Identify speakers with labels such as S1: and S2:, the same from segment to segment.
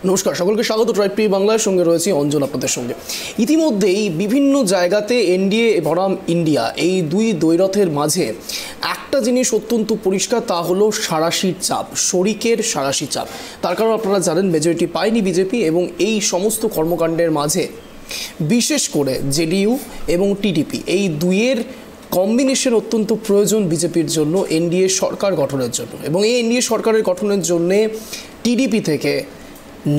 S1: নমস্কার, সকলকে স্বাগত। ট্রাইব বাংলার সঙ্গে রয়েছে অঞ্জন আপনাদের সঙ্গে। ইতিমধ্যেই বিভিন্ন জায়গাতে এনডিএ বনাম ইন্ডিয়া এই দুই দ্বৈরথের মাঝে একটা জিনিস অত্যন্ত পরিষ্কার, তা হলো সাঁড়াশির চাপ, শরিকের সাঁড়াশির চাপ। তার কারণ আপনারা জানেন, মেজরিটি পায়নি বিজেপি এবং এই সমস্ত কর্মকাণ্ডের মাঝে বিশেষ করে জেডিইউ এবং টিডিপি এই দুইয়ের কম্বিনেশন অত্যন্ত প্রয়োজন বিজেপির জন্য এনডিএ সরকার গঠনের জন্য। এবং এই এনডিএ সরকারের গঠনের জন্যে টিডিপি থেকে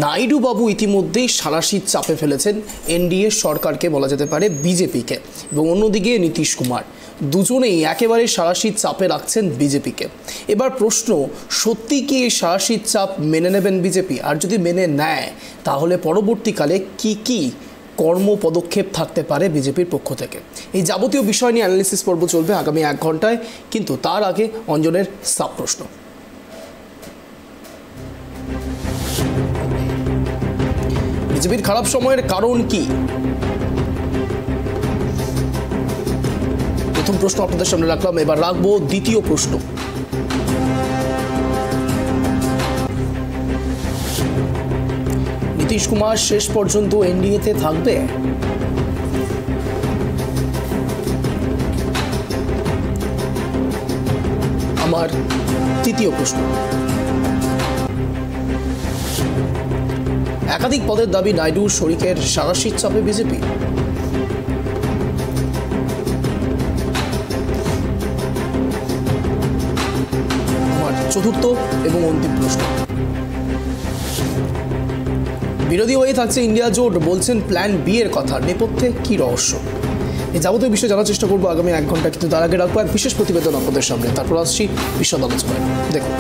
S1: নাইডু বাবু ইতিমধ্যেই সাঁড়াশির চাপে ফেলেছেন এনডিএ সরকারকে, বলা যেতে পারে বিজেপিকে, এবং অন্যদিকে নীতিশ কুমার, দুজনেই একেবারে সাঁড়াশির চাপে রাখছেন বিজেপিকে। এবার প্রশ্ন, সত্যি কি এই সাঁড়াশির চাপ মেনে নেবেন বিজেপি? আর যদি মেনে নেয়, তাহলে পরবর্তীকালে কি কর্ম পদক্ষেপ থাকতে পারে বিজেপির পক্ষ থেকে? এই যাবতীয় বিষয় নিয়ে অ্যানালিসিস পর্ব চলবে আগামী 1 ঘন্টায়, কিন্তু তার আগে অঞ্জনের সাব প্রশ্ন। বিজেপির খারাপ সময়ের কারণ কি? প্রথম প্রশ্ন আপনাদের সামনে রাখলাম, এবার রাখবো দ্বিতীয় প্রশ্ন। নীতিশ কুমার শেষ পর্যন্ত এনডিএতে থাকবে? আমার তৃতীয় প্রশ্ন। একাধিক পদের দাবি নাইডু, শরিকের সাঁড়াশির চাপে বিজেপি। আমার চতুর্থ এবং অন্তিম প্রশ্ন। বিরোধী হয়ে থাকছে ইন্ডিয়া জোট, বলছেন প্ল্যান বি এর কথা, নেপথ্যে কি রহস্য? এই যাবতীয় বিষয়ে জানার চেষ্টা করবো আগামী 1 ঘন্টা, কিন্তু তার আগে রাখবো এক বিশেষ প্রতিবেদন আপনাদের সামনে, তারপর আসছি বিশদ আলোচনায়। দেখুন,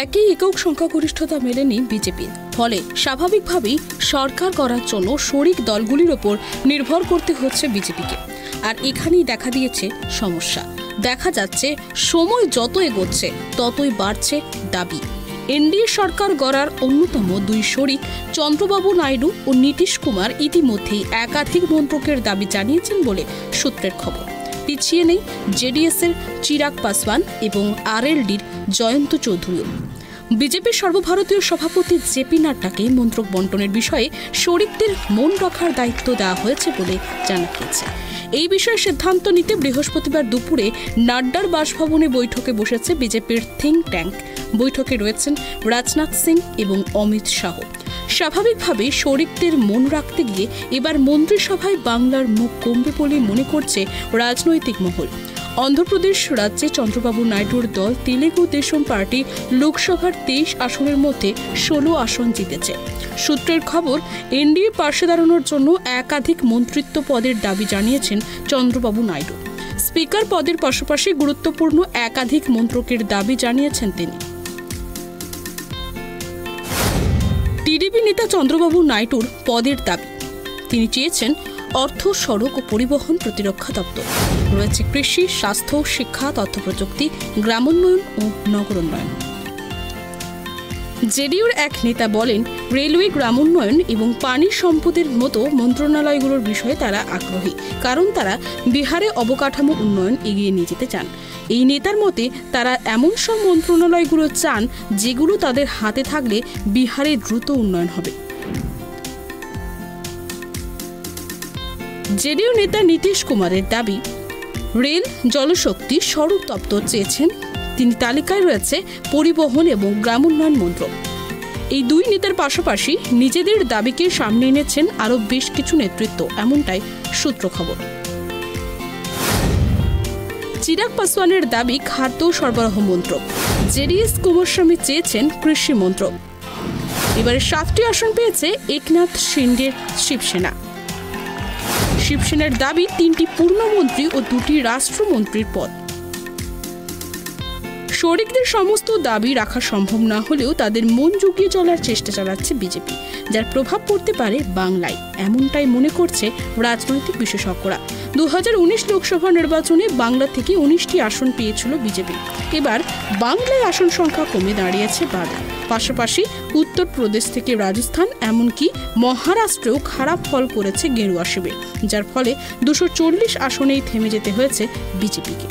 S2: একই একক সংখ্যাগরিষ্ঠতা মেলেনি বিজেপির, ফলে স্বাভাবিকভাবেই সরকার করার জন্য শরিক দলগুলির ওপর নির্ভর করতে হচ্ছে বিজেপিকে। আর এখানেই দেখা দিয়েছে সমস্যা। দেখা যাচ্ছে সময় যত এগোচ্ছে ততই বাড়ছে দাবি। এনডিএ সরকার গড়ার অন্যতম দুই শরিক চন্দ্রবাবু নাইডু ও নীতিশ কুমার ইতিমধ্যেই একাধিক মন্ত্রকের দাবি জানিয়েছেন বলে সূত্রের খবর। পিছিয়ে নেই জেডিএস-এর চিরাগ পাসওয়ান এবং আরএলডির জয়ন্ত চৌধুরীও। বিজেপির সর্বভারতীয় সভাপতি জেপি নাড্ডাকে মন্ত্রক বন্টনের বিষয়ে শরিকদের মন রাখার দায়িত্ব দেওয়া হয়েছে বলে জানা গিয়েছে। এই বিষয়ে সিদ্ধান্ত নিতে বৃহস্পতিবার দুপুরে নাড্ডার বাসভবনে বৈঠকে বসেছে বিজেপির থিঙ্ক ট্যাঙ্ক। বৈঠকে রয়েছেন রাজনাথ সিং এবং অমিত শাহ। স্বাভাবিকভাবে শরিকদের মন রাখতে গিয়ে এবার মন্ত্রিসভায় বাংলার মুখ কমবে বলে মনে করছে রাজনৈতিক মহল। অন্ধ্রপ্রদেশ রাজ্যে চন্দ্রবাবু নাইডুর দল তেলেগু দেশম পার্টি লোকসভার 23 আসনের মধ্যে 16 আসন জিতেছে। সূত্রের খবর, এনডিএ পাশে দাঁড়ানোর জন্য একাধিক মন্ত্রিত্ব পদের দাবি জানিয়েছেন চন্দ্রবাবু নাইডু। স্পিকার পদের পাশাপাশি গুরুত্বপূর্ণ একাধিক মন্ত্রকের দাবি জানিয়েছেন তিনি। টিডিপি নেতা চন্দ্রবাবু নাইডুর পদের দাবি, তিনি চেয়েছেন অর্থ, সড়ক ও পরিবহন, প্রতিরক্ষা দপ্তর, রয়েছে কৃষি, স্বাস্থ্য, শিক্ষা, তথ্য প্রযুক্তি, গ্রামোন্নয়ন ও নগরোন্নয়ন। জেডিইউর এক নেতা বলেন, রেলওয়ে, গ্রামোন্নয়ন এবং পানি সম্পদের মতো মন্ত্রণালয়গুলোর বিষয়ে তারা আগ্রহী, কারণ তারা বিহারে অবকাঠামো উন্নয়ন এগিয়ে নিয়ে যেতে চান। এই নেতার মতে তারা এমন সব মন্ত্রণালয়গুলো চান যেগুলো তাদের হাতে থাকলে বিহারে দ্রুত উন্নয়ন হবে। জেডিইউ নেতা নীতিশ কুমারের দাবি, রেল, জলশক্তি, সড়ক দপ্তর চেয়েছেন তিনি। তালিকায় রয়েছে পরিবহন এবং গ্রামোন্নয়ন মন্ত্রক। এই দুই নেতার পাশাপাশি নিজেদের দাবিকে সামনে এনেছেন আরও বেশ কিছু নেতৃত্ব, এমনটাই সূত্র খবর। চিরাগ পাসওয়ানের দাবি খাদ্য সরবরাহ মন্ত্রক। জেডিএস কুমারস্বামী চেয়েছেন কৃষি মন্ত্রক। এবারে 7টি আসন পেয়েছে একনাথ শিন্ডের শিবসেনা। শিবসেনার দাবি 3টি পূর্ণমন্ত্রী ও 2টি রাষ্ট্রমন্ত্রীর পদ। শরিকদের সমস্ত দাবি রাখা সম্ভব না হলেও তাদের মন জুগিয়ে চলার চেষ্টা চালাচ্ছে বিজেপি, যার প্রভাব পড়তে পারে বাংলায়, এমনটাই মনে করছে রাজনৈতিক বিশেষজ্ঞরা। 2019 লোকসভা নির্বাচনে বাংলা থেকে 19টি আসন পেয়েছিল বিজেপি। এবার বাংলায় আসন সংখ্যা কমে দাঁড়িয়েছে 12। পাশাপাশি উত্তরপ্রদেশ থেকে রাজস্থান এমনকি মহারাষ্ট্রেও খারাপ ফল করেছে গেরুয়া শিবির, যার ফলে 240 আসনেই থেমে যেতে হয়েছে বিজেপিকে।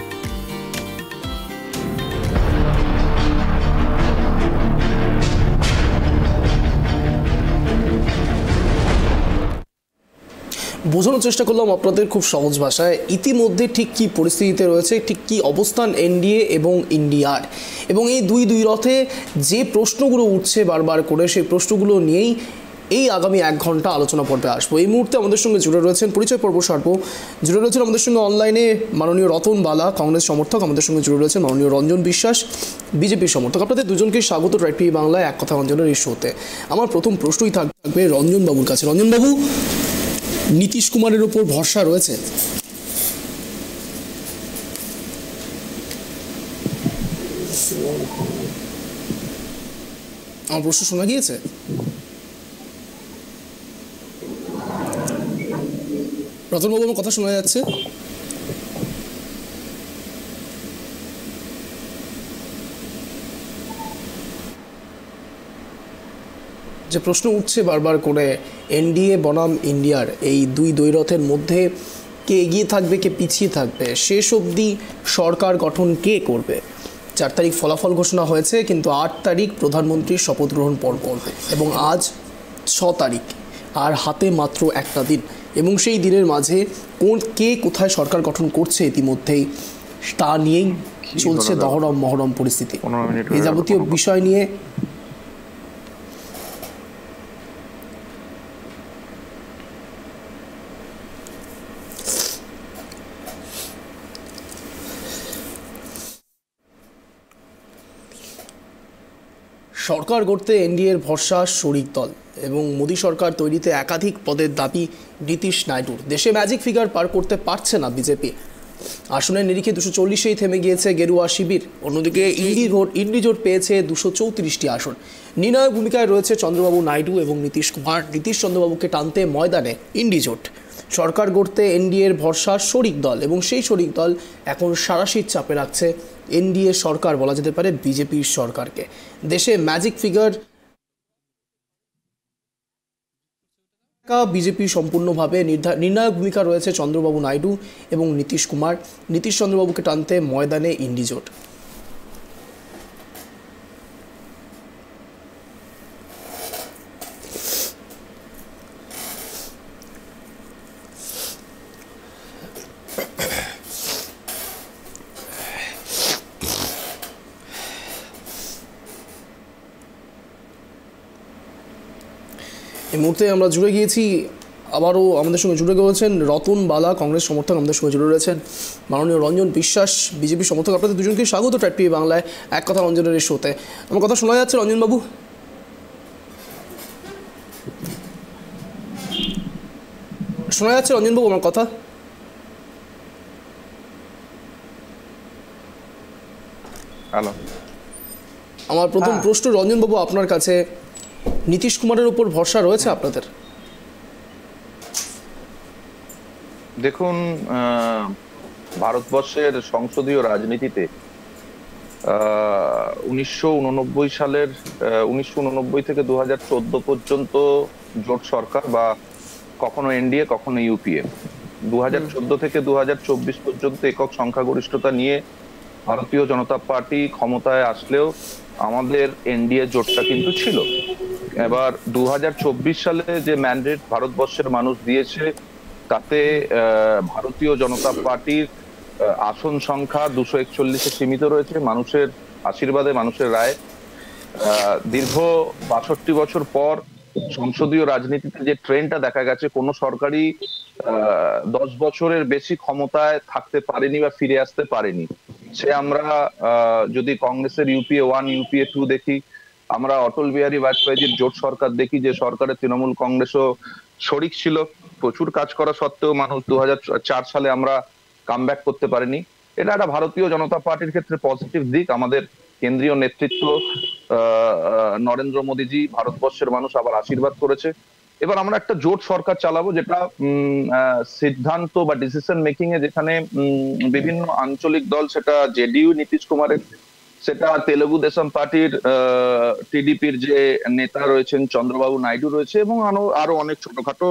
S1: বোঝানোর চেষ্টা করলাম আপনাদের খুব সহজ ভাষায় ইতিমধ্যে ঠিক কী পরিস্থিতিতে রয়েছে, ঠিক কী অবস্থান এনডিএ এবং ইন্ডিয়ার, এবং এই দুই রথে যে প্রশ্নগুলো উঠছে বারবার করে, সেই প্রশ্নগুলো নিয়েই এই আগামী 1 ঘন্টা আলোচনা পর্বে আসবো। এই মুহূর্তে আমাদের সঙ্গে জুড়ে রয়েছেন, পরিচয় পর্ব সারবো, জুড়ে রয়েছেন আমাদের সঙ্গে অনলাইনে মাননীয় রতন বালা, কংগ্রেস সমর্থক। আমাদের সঙ্গে জুড়ে রয়েছেন মাননীয় রঞ্জন বিশ্বাস, বিজেপির সমর্থক। আপনাদের দুজনকে স্বাগত রাইট টিভি বাংলায় এক কথা অঞ্জনের এই শোতে। আমার প্রথম প্রশ্নই থাকবে রঞ্জনবাবুর কাছে। রঞ্জনবাবু, নীতিশ কুমারের উপর ভরসা রয়েছে? আমার প্রশ্ন শোনা গিয়েছে? রতনবাবু, আমার কথা শোনা যাচ্ছে? যে প্রশ্ন উঠছে বারবার করে, এনডিএ বনাম ইন্ডিয়ার এই দুই দ্বৈরথের মধ্যে কে এগিয়ে থাকবে, কে পিছিয়ে থাকবে, শেষ অবধি সরকার গঠন কে করবে? 4 তারিখ ফলাফল ঘোষণা হয়েছে, কিন্তু 8 তারিখ প্রধানমন্ত্রীর শপথ গ্রহণ পর্ব করবে, এবং আজ 6 তারিখ, আর হাতে মাত্র একটা দিন, এবং সেই দিনের মাঝে কে কোথায় সরকার গঠন করছে ইতিমধ্যেই তা নিয়েই চলছে দহরম মহরম পরিস্থিতি। এই যাবতীয় বিষয় নিয়ে সরকার গড়তে এনডিএর ভরসা শরিক দল, এবং মোদী সরকার তৈরিতে একাধিক পদের দাবি নীতিশ নাইডুর। দেশে ম্যাজিক ফিগার পার করতে পারছে না বিজেপি। আসনের নিরিখে 240-এই থেমে গিয়েছে গেরুয়া শিবির। অন্যদিকে ইন্ডি জোট পেয়েছে 234টি আসন। নির্ণায়ক ভূমিকায় রয়েছে চন্দ্রবাবু নাইডু এবং নীতিশ কুমার। নীতিশ চন্দ্রবাবুকে টানতে ময়দানে ইন্ডি জোট। সরকার গড়তে এনডিএর ভরসা শরিক দল, এবং সেই শরিক দল এখন সারাশির চাপে রাখছে এনডিএ সরকার, বলা যেতে পারে বিজেপির সরকারকে। দেশে ম্যাজিক ফিগার বিজেপি সম্পূর্ণভাবে নির্ণায়ক ভূমিকা রয়েছে চন্দ্রবাবু নাইডু এবং নীতিশ কুমার। নীতিশ চন্দ্রবাবুকে টানতে ময়দানে ইন্ডি জোট। এই মুহূর্তে আমরা জুড়ে গিয়েছি, আবারও আমাদের সঙ্গে জুড়ে গিয়েছেন রতন বালা, কংগ্রেস সমর্থক। আমাদের সঙ্গে জুড়ে রয়েছেন মাননীয় রঞ্জন বিশ্বাস, বিজেপি সমর্থক। আপনাদের দুজনকে স্বাগত রাইট টিভি বাংলায় এক কথা রঞ্জনের এই শোতে। আমার কথা শোনা যাচ্ছে রঞ্জনবাবু? শোনা যাচ্ছে রঞ্জনবাবু আমার কথা?
S3: হ্যালো,
S1: আমার প্রথম প্রশ্ন রঞ্জনবাবু আপনার কাছে, নীতিশ কুমারের উপর ভরসা রয়েছে আপনাদের?
S3: দেখুন, ভারতবর্ষের সংসদীয় রাজনীতিতে 1989 সালের 1989 থেকে 2014 পর্যন্ত জোট সরকার, বা কখনো এনডিএ কখনো ইউপিএ, 2014 থেকে 2024 পর্যন্ত একক সংখ্যাগরিষ্ঠতা নিয়ে ভারতীয় জনতা পার্টি ক্ষমতায় আসলেও আমাদের এনডিএ জোটটা কিন্তু ছিল। এবার 2024 সালে যে ম্যান্ডেট ভারতবর্ষের মানুষ দিয়েছে, তাতে ভারতীয় জনতা পার্টির আসন সংখ্যা 241-এ সীমিত রয়েছে, মানুষের আশীর্বাদে, মানুষের রায়। দীর্ঘ 62 বছর পর সংসদীয় রাজনীতিতে যে ট্রেন্ডটা দেখা গেছে, কোন সরকারই 10 বছরের বেশি ক্ষমতায় থাকতে পারেনি বা ফিরে আসতে পারেনি। সে আমরা যদি কংগ্রেসের ইউপিএ 1, ইউপিএ 2 দেখি, আমরা অটল বিহারী বাজপেয়ীর জোট সরকার দেখি, যে সরকারের তৃণমূল কংগ্রেসও শরিক ছিল। প্রচুর কাজ করা সত্ত্বেও মানুষ 2004 সালে আমরা কামব্যাক করতে পারিনি। এটা একটা ভারতীয় জনতা পার্টির ক্ষেত্রে পজিটিভ দিক। আমাদের কেন্দ্রীয় নেতৃত্ব নরেন্দ্র মোদীজি, ভারতবর্ষের মানুষ আবার আশীর্বাদ করেছে। এবার আমরা একটা জোট সরকার চালাবো, যেটা সিদ্ধান্ত বা ডিসিশন মেকিং এ, যেখানে বিভিন্ন আঞ্চলিক দল, সেটা জেডিইউ নীতিশ কুমারের সেটা তেলেগু দেশম পার্টির টিডিপির যে নেতা রয়েছেন চন্দ্রবাবু নাইডু রয়েছে, এবং আরো অনেক ছোটখাটো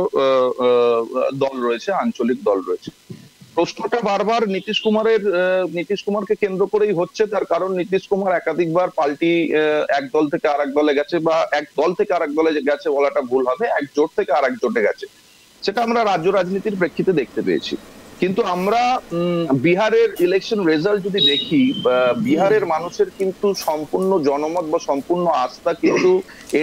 S3: দল রয়েছে, আঞ্চলিক দল রয়েছে। প্রশ্নটা বারবার নীতিশ কুমারকে কেন্দ্র করেই হচ্ছে, তার কারণ নীতিশ কুমার একাধিকবার পাল্টি এক দল থেকে আরেক দলে গেছে, বা এক দল থেকে আরেক দলে গেছে বলাটা ভুল হবে, এক জোট থেকে আরেক জোটে গেছে। সেটা আমরা রাজ্য রাজনীতির প্রেক্ষিতে দেখতে পেয়েছি। কিন্তু আমরা বিহারের ইলেকশন রেজাল্ট যদি দেখি, বিহারের মানুষের কিন্তু সম্পূর্ণ জনমত বা সম্পূর্ণ আস্থা কিন্তু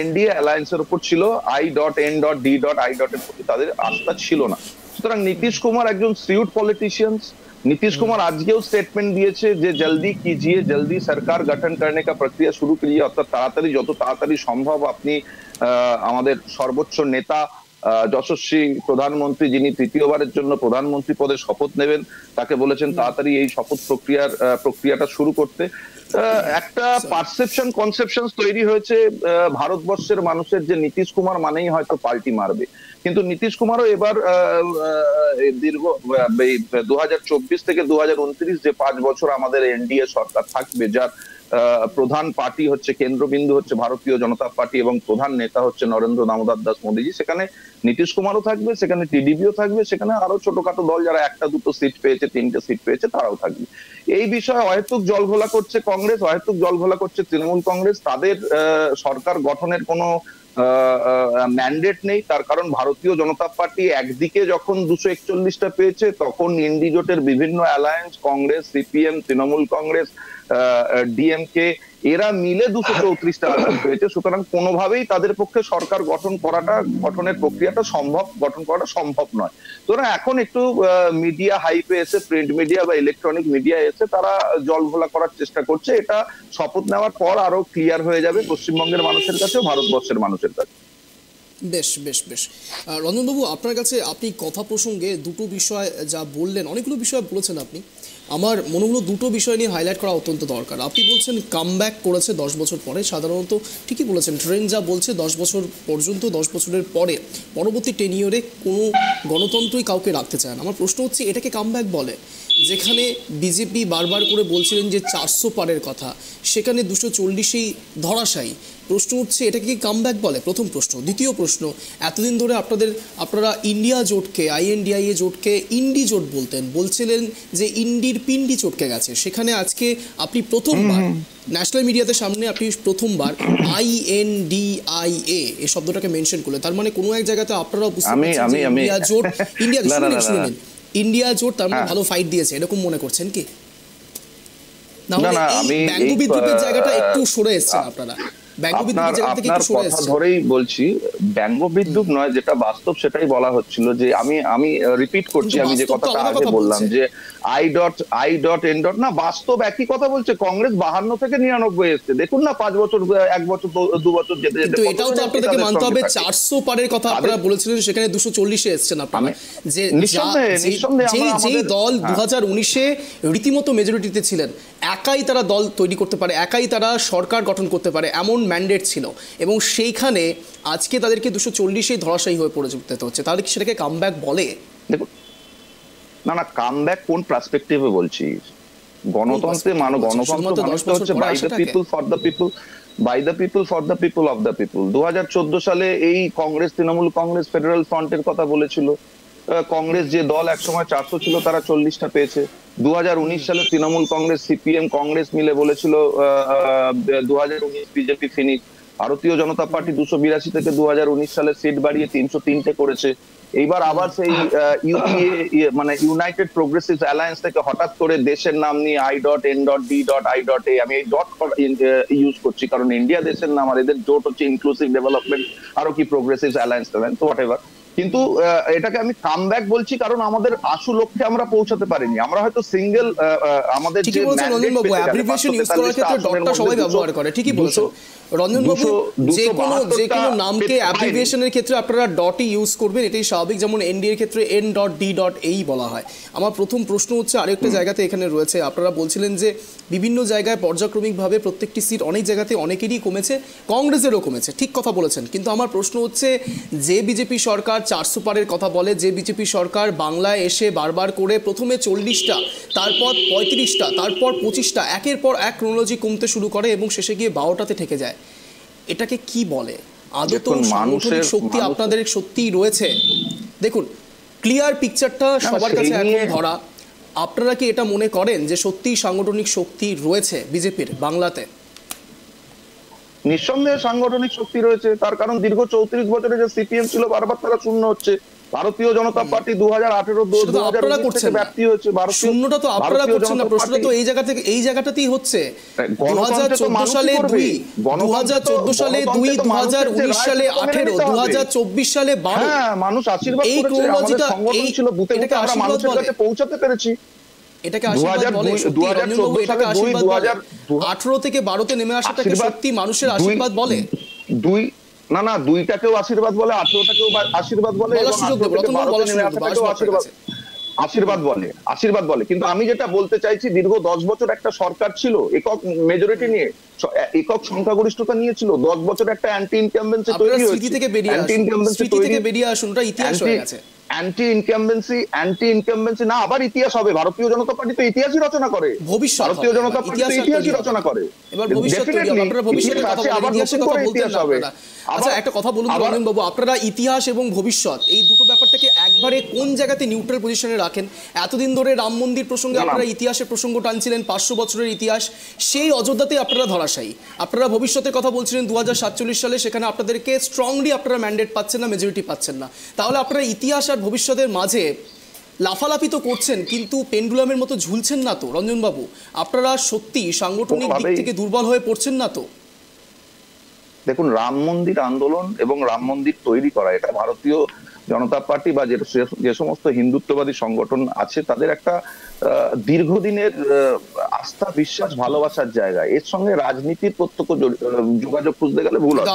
S3: এনডিএ অ্যালায়েন্সের উপর ছিল, I.N.D.I. এর প্রতি তাদের আস্থা ছিল না। সুতরাং নীতিশ কুমার একজন শ্রিউড পলিটিশিয়ানস। नीतीश कुमार আজকেও স্টেটমেন্ট দিয়েছে যে জলদি কিজিয়ে, জলদি সরকার গঠন করনে কা প্রক্রিয়া শুরু করিয়ে, অর্থাৎ তাড়াতাড়ি, যত তাড়াতাড়ি সম্ভব আপনি আমাদের সর্বোচ্চ নেতা যশস্বী প্রধানমন্ত্রী, যিনি তৃতীয়বারের জন্য প্রধানমন্ত্রী পদে শপথ নেবেন, তাকে বলেছেন তাড়াতাড়ি এই শপথ প্রক্রিয়াটা শুরু করতে। একটা পারসেপশন কনসেপশন তৈরি হয়েছে ভারতবর্ষের মানুষের, যে নীতিশ কুমার মানেই হয়তো পাল্টি মারবে। কিন্তু নীতিশ কুমারও এবার দীর্ঘ 2024 থেকে 2029 যে 5 বছর আমাদের এনডিএ সরকার থাকবে, যার প্রধান পার্টি হচ্ছে, কেন্দ্রবিন্দু হচ্ছে ভারতীয় জনতা পার্টি, এবং প্রধান নেতা হচ্ছে নরেন্দ্র দামোদর দাস মোদীজি, সেখানে নীতিশ কুমারও থাকবে, সেখানে টিডিপিও থাকবে, সেখানে আরো ছোটখাটো দল যারা একটা দুটো সিট পেয়েছে, 3টে সিট পেয়েছে, তারাও থাকবে। এই বিষয়ে অহেতুক জলঘোলা করছে কংগ্রেস, অহেতুক জলঘোলা করছে তৃণমূল কংগ্রেস। তাদের সরকার গঠনের কোনো ম্যান্ডেট নেই, তার কারণ ভারতীয় জনতা পার্টি একদিকে যখন 241টা পেয়েছে, তখন ইন্ডি জোটের বিভিন্ন অ্যালায়েন্স, কংগ্রেস, সিপিএম, তৃণমূল কংগ্রেস, ডিএমকে, এরা মিলে 234টা আসন পেয়েছে। সুতরাং কোনোভাবেই তাদের পক্ষে সরকার গঠনের প্রক্রিয়াটা গঠন করাটা সম্ভব নয়। সুতরাং এখন একটু মিডিয়া হাইপে এসে, প্রিন্ট মিডিয়া বা ইলেকট্রনিক মিডিয়া এসে তারা জলঘোলা করার চেষ্টা করছে। এটা শপথ নেওয়ার পর আরো ক্লিয়ার হয়ে যাবে পশ্চিমবঙ্গের মানুষের কাছে, ভারতবর্ষের মানুষের কাছে।
S1: বেশ বেশ বেশ রঞ্জনবাবু, আপনার কাছে আপনি কথা প্রসঙ্গে দুটো বিষয় যা বললেন, অনেকগুলো বিষয় বলেছেন আপনি, আমার মনে হলো দুটো বিষয় নিয়ে হাইলাইট করা অত্যন্ত দরকার। আপনি বলছেন কামব্যাক করেছে 10 বছর পরে, সাধারণত ঠিকই বলেছেন, ট্রেন্ড যা বলছে 10 বছর পর্যন্ত, 10 বছরের পরে পরবর্তী টেনিয়রে কোনো গণতন্ত্রই কাউকে রাখতে চায় না। আমার প্রশ্ন হচ্ছে, এটাকে কামব্যাক বলে? যেখানে বিজেপি বারবার করে বলছিলেন যে 400 পারের কথা, সেখানে 240এই ধরাশায়ী। প্রশ্ন হচ্ছে, এটাকে কি কামব্যাক বলে? প্রথম প্রশ্ন। দ্বিতীয় প্রশ্ন, এতদিন ধরে আপনারা ইন্ডিয়া জোটকে, INDIA জোটকে ইন্ডি জোট বলছিলেন যে ইন্ডির পিন্ডি চটকে গেছে, সেখানে আজকে আপনি প্রথমবার ন্যাশনাল মিডিয়াতে সামনে আপনি প্রথমবার INDIA এই শব্দটাকে মেনশন করলেন। তার মানে কোনো এক জায়গাতে আপনারা বুঝতে পারছেন যে ইন্ডিয়া জোট, ইন্ডিয়া জোট তার মানে ভালো ফাইট দিয়েছে, এরকম মনে করছেন কি? না, ব্যঙ্গ বিদ্রুপের জায়গাটা একটু সরে এসেছেন আপনারা,
S3: ধরেই বলছি, ব্যঙ্গ বিদ্রুপ নয়, যেটা বাস্তব সেটাই বলা হচ্ছিল। যে আমি রিপিট করছি, আমি যে কথাটা আগে বললাম যে I.N. না, বাস্তব একই কথা বলছে। কংগ্রেস 52 থেকে 99 এসছে, দেখুন না, 5 বছর, 1 বছর, 2 বছর যেতে যেতে।
S1: কিন্তু এটাও তো আপনাদেরকে মানতে হবে, 400 পারের কথা আপনারা বলেছিলেন, সেখানে 240 এ এসেছেন আপনারা। যে যেই দল 2019-এ রীতিমতো মেজরিটিতে ছিলেন, একাই তারা দল তৈরি করতে পারে, একাই তারা সরকার গঠন করতে পারে, এমন ম্যান্ডেট ছিল, এবং সেইখানে আজকে তাদেরকে 240-এই ধরাশায়ী হয়ে পড়ে যেতে হচ্ছে। তাহলে কি সেটাকে কামব্যাক বলে?
S3: দেখুন, না, কামব্যাক কোন পার্সপেক্টিভে বলছি? গণতন্ত্র হচ্ছে by the people for the people, by the people for the people of the people. 2014 সালে এই কংগ্রেস, তৃণমূল কংগ্রেস ফেডারেল ফ্রন্টের কথা বলেছিল। কংগ্রেস যে দল একসময় 400 ছিল, তারা 40টা পেয়েছে। 2019 সালে তৃণমূল কংগ্রেস, সিপিএম, কংগ্রেস মিলে বলেছিল 2019 বিজেপি ফিনিশ। ভারতীয় জনতা পার্টি 282 থেকে 2019 সালে সিট বাড়িয়ে 303টে করেছে। এইবার আবার সেই ইউপিএ মানে ইউনাইটেড প্রোগ্রেসিভ অ্যালায়েন্স থেকে হঠাৎ করে দেশের নাম নিয়ে I.N.D.I. আমি এই ডট ইউজ করছি কারণ ইন্ডিয়া দেশের নাম, আর এদের জোট হচ্ছে ইনক্লুসিভ ডেভেলপমেন্ট, আরো কি প্রোগ্রেসিভ অ্যালায়েন্স, তো হোয়াটএভার। কিন্তু এটাকে আমি কামব্যাক বলছি কারণ আমাদের আশু লক্ষ্যে আমরা পৌঁছাতে পারিনি। আমরা হয়তো সিঙ্গেল আমাদের যে
S1: অ্যাব্রিভিয়েশন ইউজ করার ক্ষেত্রে ডটটা সবাই ব্যবহার করে, ঠিকই বলেছেন রঞ্জনবাবু। যে কোনো নামকে অ্যাব্রিভিয়েশনের ক্ষেত্রে আপনারা ডটই ইউজ করবেন, এটাই স্বাভাবিক। যেমন এনডিএর ক্ষেত্রে N.D.A বলা হয়। আমার প্রথম প্রশ্ন হচ্ছে, আরেকটা জায়গাতে এখানে রয়েছে, আপনারা বলছিলেন যে বিভিন্ন জায়গায় পর্যায়ক্রমিকভাবে প্রত্যেকটি সিট অনেক জায়গাতে অনেকেরই কমেছে, কংগ্রেসেরও কমেছে, ঠিক কথা বলেছেন। কিন্তু আমার প্রশ্ন হচ্ছে, যে বিজেপি সরকার সরকার 400 পারের কথা বলে, যে বিজেপি সরকার বাংলায় এসে বারবার করে প্রথমে 40টা, তারপর 35টা, তারপর 25টা, একের পর এক ক্রোনোলজি কমতে শুরু করে এবং শেষে গিয়ে 12টাতে ঠেকে যায়, এটাকে কি বলে? আদৌ তো সাংগঠনিক শক্তি আপনাদের সত্যিই রয়েছে? দেখুন, ক্লিয়ার পিকচারটা সবার কাছে এখন ধরা। আপনারা কি এটা মনে করেন যে সত্যিই সাংগঠনিক শক্তি রয়েছে বিজেপির বাংলাতে?
S3: নিঃসন্দেহে সাংগঠনিক শক্তি রয়েছে, তার কারণ দীর্ঘ 34 বছরে যে সিপিএম ছিল বারবার তারা শূন্য হচ্ছে। ভারতীয় জনতা পার্টি 2018-2019 থেকে ব্যাপ্তি হয়েছে।
S1: শূন্যটা তো আপনারা করছেন না, প্রশ্নটা তো এই জায়গাটাতেই হচ্ছে। 2014 সালে 2, 2014 সালে 2, 2019 সালে 18, 2024 সালে 12।
S3: হ্যাঁ, মানুষ আশীর্বাদ করেছে, আমাদের সংগঠন ছিল, বুথে বুথে আমরা মানুষের কাছে পৌঁছাতে পেরেছি।
S1: এটাকে আশীর্বাদ বলে? সত্যি রঞ্জনবাবু, এটাকে আশীর্বাদ বলে? 18 থেকে 12তে নেমে আসাটাকে সত্যি মানুষের আশীর্বাদ বলে?
S3: না, 2টাকেও আশীর্বাদ বলে, 18টাকেও আশীর্বাদ বলে, আশীর্বাদ বলে। কিন্তু আমি যেটা বলতে চাইছি, দীর্ঘ 10 বছর একটা সরকার ছিল একক মেজরিটি নিয়ে, একক সংখ্যাগরিষ্ঠতা নিয়েছিল। 10 বছর একটা অ্যান্টি ইনকামবেন্সি তৈরি হয়েছে।
S1: স্মৃতি থেকে বেরিয়ে আসুন, ওটা ইতিহাস হয়ে গেছে।
S3: অ্যান্টি ইনকামবেন্সি না আবার ইতিহাস হবে। ভারতীয় জনতা পার্টি তো ইতিহাসই রচনা করে, ভারতীয় জনতা পার্টি তো ইতিহাসই রচনা করে।
S1: এবার ভবিষ্যতের কথা বলেন, ইতিহাসের কথা বলতেন না আপনারা। আচ্ছা, একটা কথা বলুন রঞ্জন বাবু, আপনারা ইতিহাস এবং ভবিষ্যৎ এই দুটো ব্যাপারটাকে একবারে কোন জায়গাতে নিউট্রাল পজিশনে রাখেন? এতদিন ধরে রাম মন্দির প্রসঙ্গে আপনারা ইতিহাসের প্রসঙ্গ টানছিলেন, 500 বছরের ইতিহাস, সেই অযোধ্যাতেই আপনারা ধরাশায়ী। আপনারা ভবিষ্যতের কথা বলছিলেন 2047 সালে, সেখানে আপনাদেরকে স্ট্রংলি আপনারা ম্যান্ডেট পাচ্ছেন না, মেজরিটি পাচ্ছেন না। তাহলে আপনারা ইতিহাস আর ভবিষ্যতের মাঝে লাফালাফি তো করছেন, কিন্তু পেন্ডুলামের মতো ঝুলছেন না তো রঞ্জনবাবু? আপনারা সত্যি সাংগঠনিক দিক থেকে দুর্বল হয়ে পড়ছেন না তো?
S3: দেখুন, রাম মন্দির আন্দোলন এবং রাম মন্দির তৈরি করা, এটা ভারতীয় জনতা পার্টি বা যে সমস্ত হিন্দুত্ববাদী সংগঠন আছে তাদের একটা দীর্ঘদিনের আস্থা, বিশ্বাস, ভালোবাসার জায়গা। এর সঙ্গে রাজনীতির প্রত্যক্ষ যোগাযোগ খুঁজতে গেলে ভুল হবে।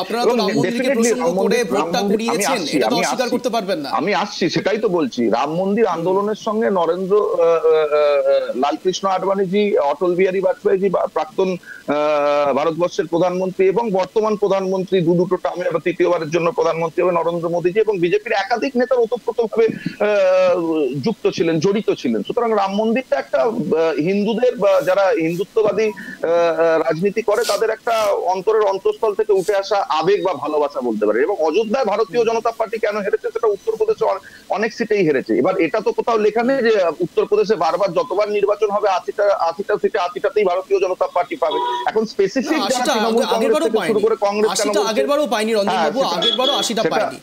S3: আমি আসছি, সেটাই তো বলছি। রাম মন্দির আন্দোলনের সঙ্গে নরেন্দ্র লালকৃষ্ণ আডবাণীজি, অটল বিহারী বাজপেয়ীজি, প্রাক্তন ভারতবর্ষের প্রধানমন্ত্রী এবং বর্তমান প্রধানমন্ত্রী, দুটো টার্মে তৃতীয়বারের জন্য প্রধানমন্ত্রী হবে নরেন্দ্র মোদীজি, এবং বিজেপির একাধিক নেতা ওতপ্রোতভাবে যুক্ত ছিলেন, জড়িত ছিলেন। সুতরাং রাম মন্দিরটা একটা হিন্দুদের বা যারা হিন্দুত্ববাদী রাজনীতি করে তাদের একটা অন্তরের অন্তঃস্থল থেকে উঠে আসা আবেগ বা ভালোবাসা বলতে পারে। এবং অযোধ্যায় ভারতীয় জনতা পার্টি কেন হেরেছে, সেটা উত্তরপ্রদেশে অনেক সিটেই হেরেছে। এবার এটা তো কোথাও লেখা নেই যে উত্তরপ্রদেশে বারবার যতবার নির্বাচন হবে 80টা সিটে 80টাতেই ভারতীয় জনতা পার্টি পাবে। এখন স্পেসিফিক
S1: আগেরবারও পায়নি রঞ্জনবাবু, আগেরবারও 80টা পায়নি,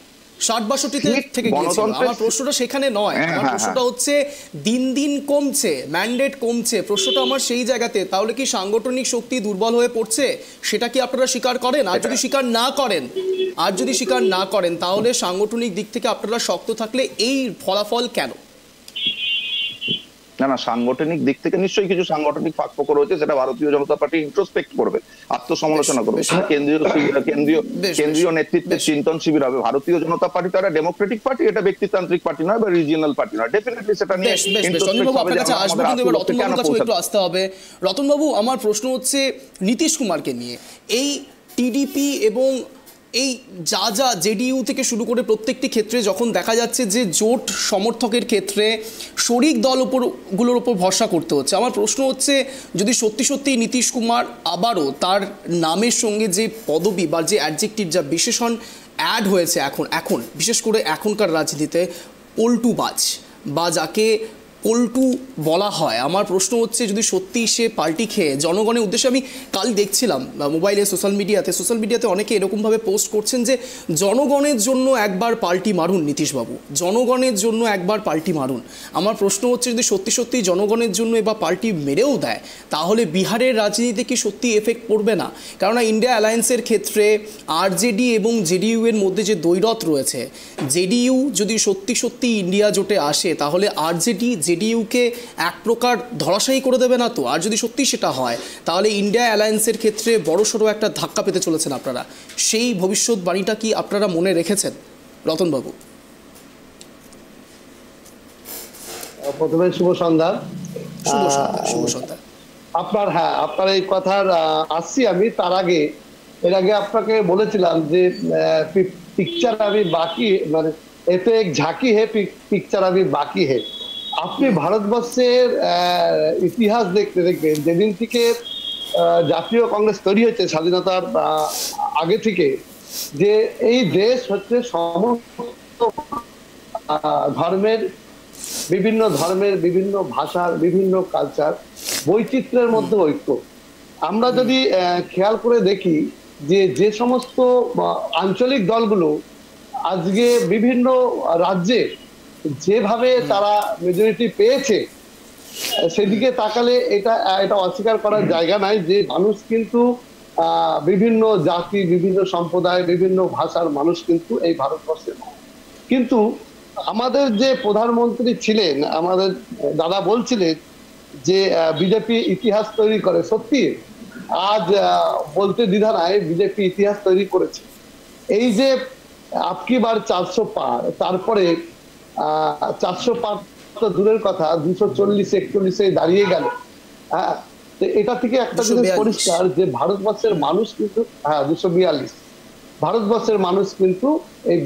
S1: 60-62 থেকে গিয়েছিল। আমার প্রশ্নটা সেখানে নয়, আমার প্রশ্নটা হচ্ছে দিন দিন কমছে, ম্যান্ডেট কমছে। প্রশ্নটা আমার সেই জায়গাতে, তাহলে কি সাংগঠনিক শক্তি দুর্বল হয়ে পড়ছে? সেটা কি আপনারা স্বীকার করেন? আর যদি স্বীকার না করেন তাহলে সাংগঠনিক দিক থেকে আপনারা শক্ত থাকলে এই ফলাফল কেন?
S3: না, সাংগঠনিক দিক থেকে নিশ্চয়ই কিছু সাংগঠনিক ফাঁকফোকর রয়েছে, সেটা ভারতীয় জনতা পার্টি ইন্ট্রোস্পেক্ট করবে, আত্মসমালোচনা করবে, কেন্দ্রীয় নেতৃত্বের চিন্তন শিবির হবে। ভারতীয় জনতা পার্টি তো একটা ডেমোক্রেটিক পার্টি, এটা ব্যক্তিতান্ত্রিক পার্টি নয় বা রিজিওনাল পার্টি নয়। ডেফিনেটলি সেটা নিয়ে
S1: একটু আসতে হবে। রতনবাবু, আমার প্রশ্ন হচ্ছে নীতিশ কুমারকে নিয়ে। এই টিডিপি এবং এই যা জেডিইউ থেকে শুরু করে প্রত্যেকটি ক্ষেত্রে যখন দেখা যাচ্ছে যে জোট সমর্থকের ক্ষেত্রে শরিক দলগুলোর উপর ভরসা করতে হচ্ছে, আমার প্রশ্ন হচ্ছে যদি সত্যি নীতিশ কুমার আবারও তার নামের সঙ্গে যে পদবি বা যে অ্যাডজেক্টিভ, যা বিশেষণ অ্যাড হয়েছে এখন বিশেষ করে এখনকার রাজনীতিতে পল্টুবাজ বা যাকে পল্টু বলা হয়, আমার প্রশ্ন হচ্ছে যদি সত্যি সে পাল্টি খেয়ে জনগণের উদ্দেশ্যে, আমি কাল দেখছিলাম মোবাইলে সোশ্যাল মিডিয়াতে অনেকে এরকমভাবে পোস্ট করছেন যে জনগণের জন্য একবার পাল্টি মারুন নীতিশবাবু, জনগণের জন্য একবার পাল্টি মারুন। আমার প্রশ্ন হচ্ছে যদি সত্যি জনগণের জন্য এবার পাল্টি মেরেও দেয় তাহলে বিহারের রাজনীতিতে কি সত্যি এফেক্ট পড়বে না? কেননা ইন্ডিয়া অ্যালায়েন্সের ক্ষেত্রে আরজেডি এবং জেডিইউ এর মধ্যে যে দ্বৈরথ রয়েছে, জেডিইউ যদি সত্যি ইন্ডিয়া জোটে আসে তাহলে আরজেডি জেডিইউকে এক প্রকার ধরাশায়ী করে দেবে না তো? আর যদি সত্যি সেটা হয় তাহলে ইন্ডিয়া অ্যালায়েন্সের ক্ষেত্রে বড়সড় একটা ধাক্কা পেতে চলেছেন আপনারা। সেই ভবিষ্যৎবাণীটা কি আপনারা মনে রেখেছেন রতনবাবু?
S4: প্রথমে শুভ সন্ধ্যা। আপনার এই কথার আসছি আমি। তার আগে এর আগে আপনাকে বলেছিলাম যে পিকচার আমি বাকি এতে এক ঝাঁকি হে পিকচার আমি বাকি হে। আপনি ভারতবর্ষের ইতিহাস দেখতে দেখবেন যেদিন থেকে জাতীয় কংগ্রেস তৈরি হয়েছে স্বাধীনতার আগে থেকে, যে এই দেশ হচ্ছে সমস্ত ধর্মের বিভিন্ন ভাষার বিভিন্ন কালচার বৈচিত্র্যের মধ্যে ঐক্য। আমরা যদি খেয়াল করে দেখি যে সমস্ত আঞ্চলিক দলগুলো আজকে বিভিন্ন রাজ্যে যেভাবে তারা মেজরিটি পেয়েছে, সেদিকে তাকালে এটা অস্বীকার করার জায়গা নাই যে মানুষ কিন্তু বিভিন্ন জাতি, বিভিন্ন সম্প্রদায়, বিভিন্ন ভাষার মানুষ কিন্তু এই ভারতবর্ষে। কিন্তু আমাদের যে প্রধানমন্ত্রী ছিলেন, আমাদের দাদা বলছিলেন যে বিজেপি ইতিহাস তৈরি করে। সত্যি আজ বলতে দ্বিধা নাই, বিজেপি ইতিহাস তৈরি করেছে। এই যে আপকি বার 400 পার, তারপরে 400 পার তো দূরের কথা, 240-41 দাঁড়িয়ে গেল। হ্যাঁ, তো এটা থেকে একটা জিনিস পরিষ্কার যে ভারতবর্ষের মানুষ কিন্তু 242 ভারতবর্ষের মানুষ কিন্তু এই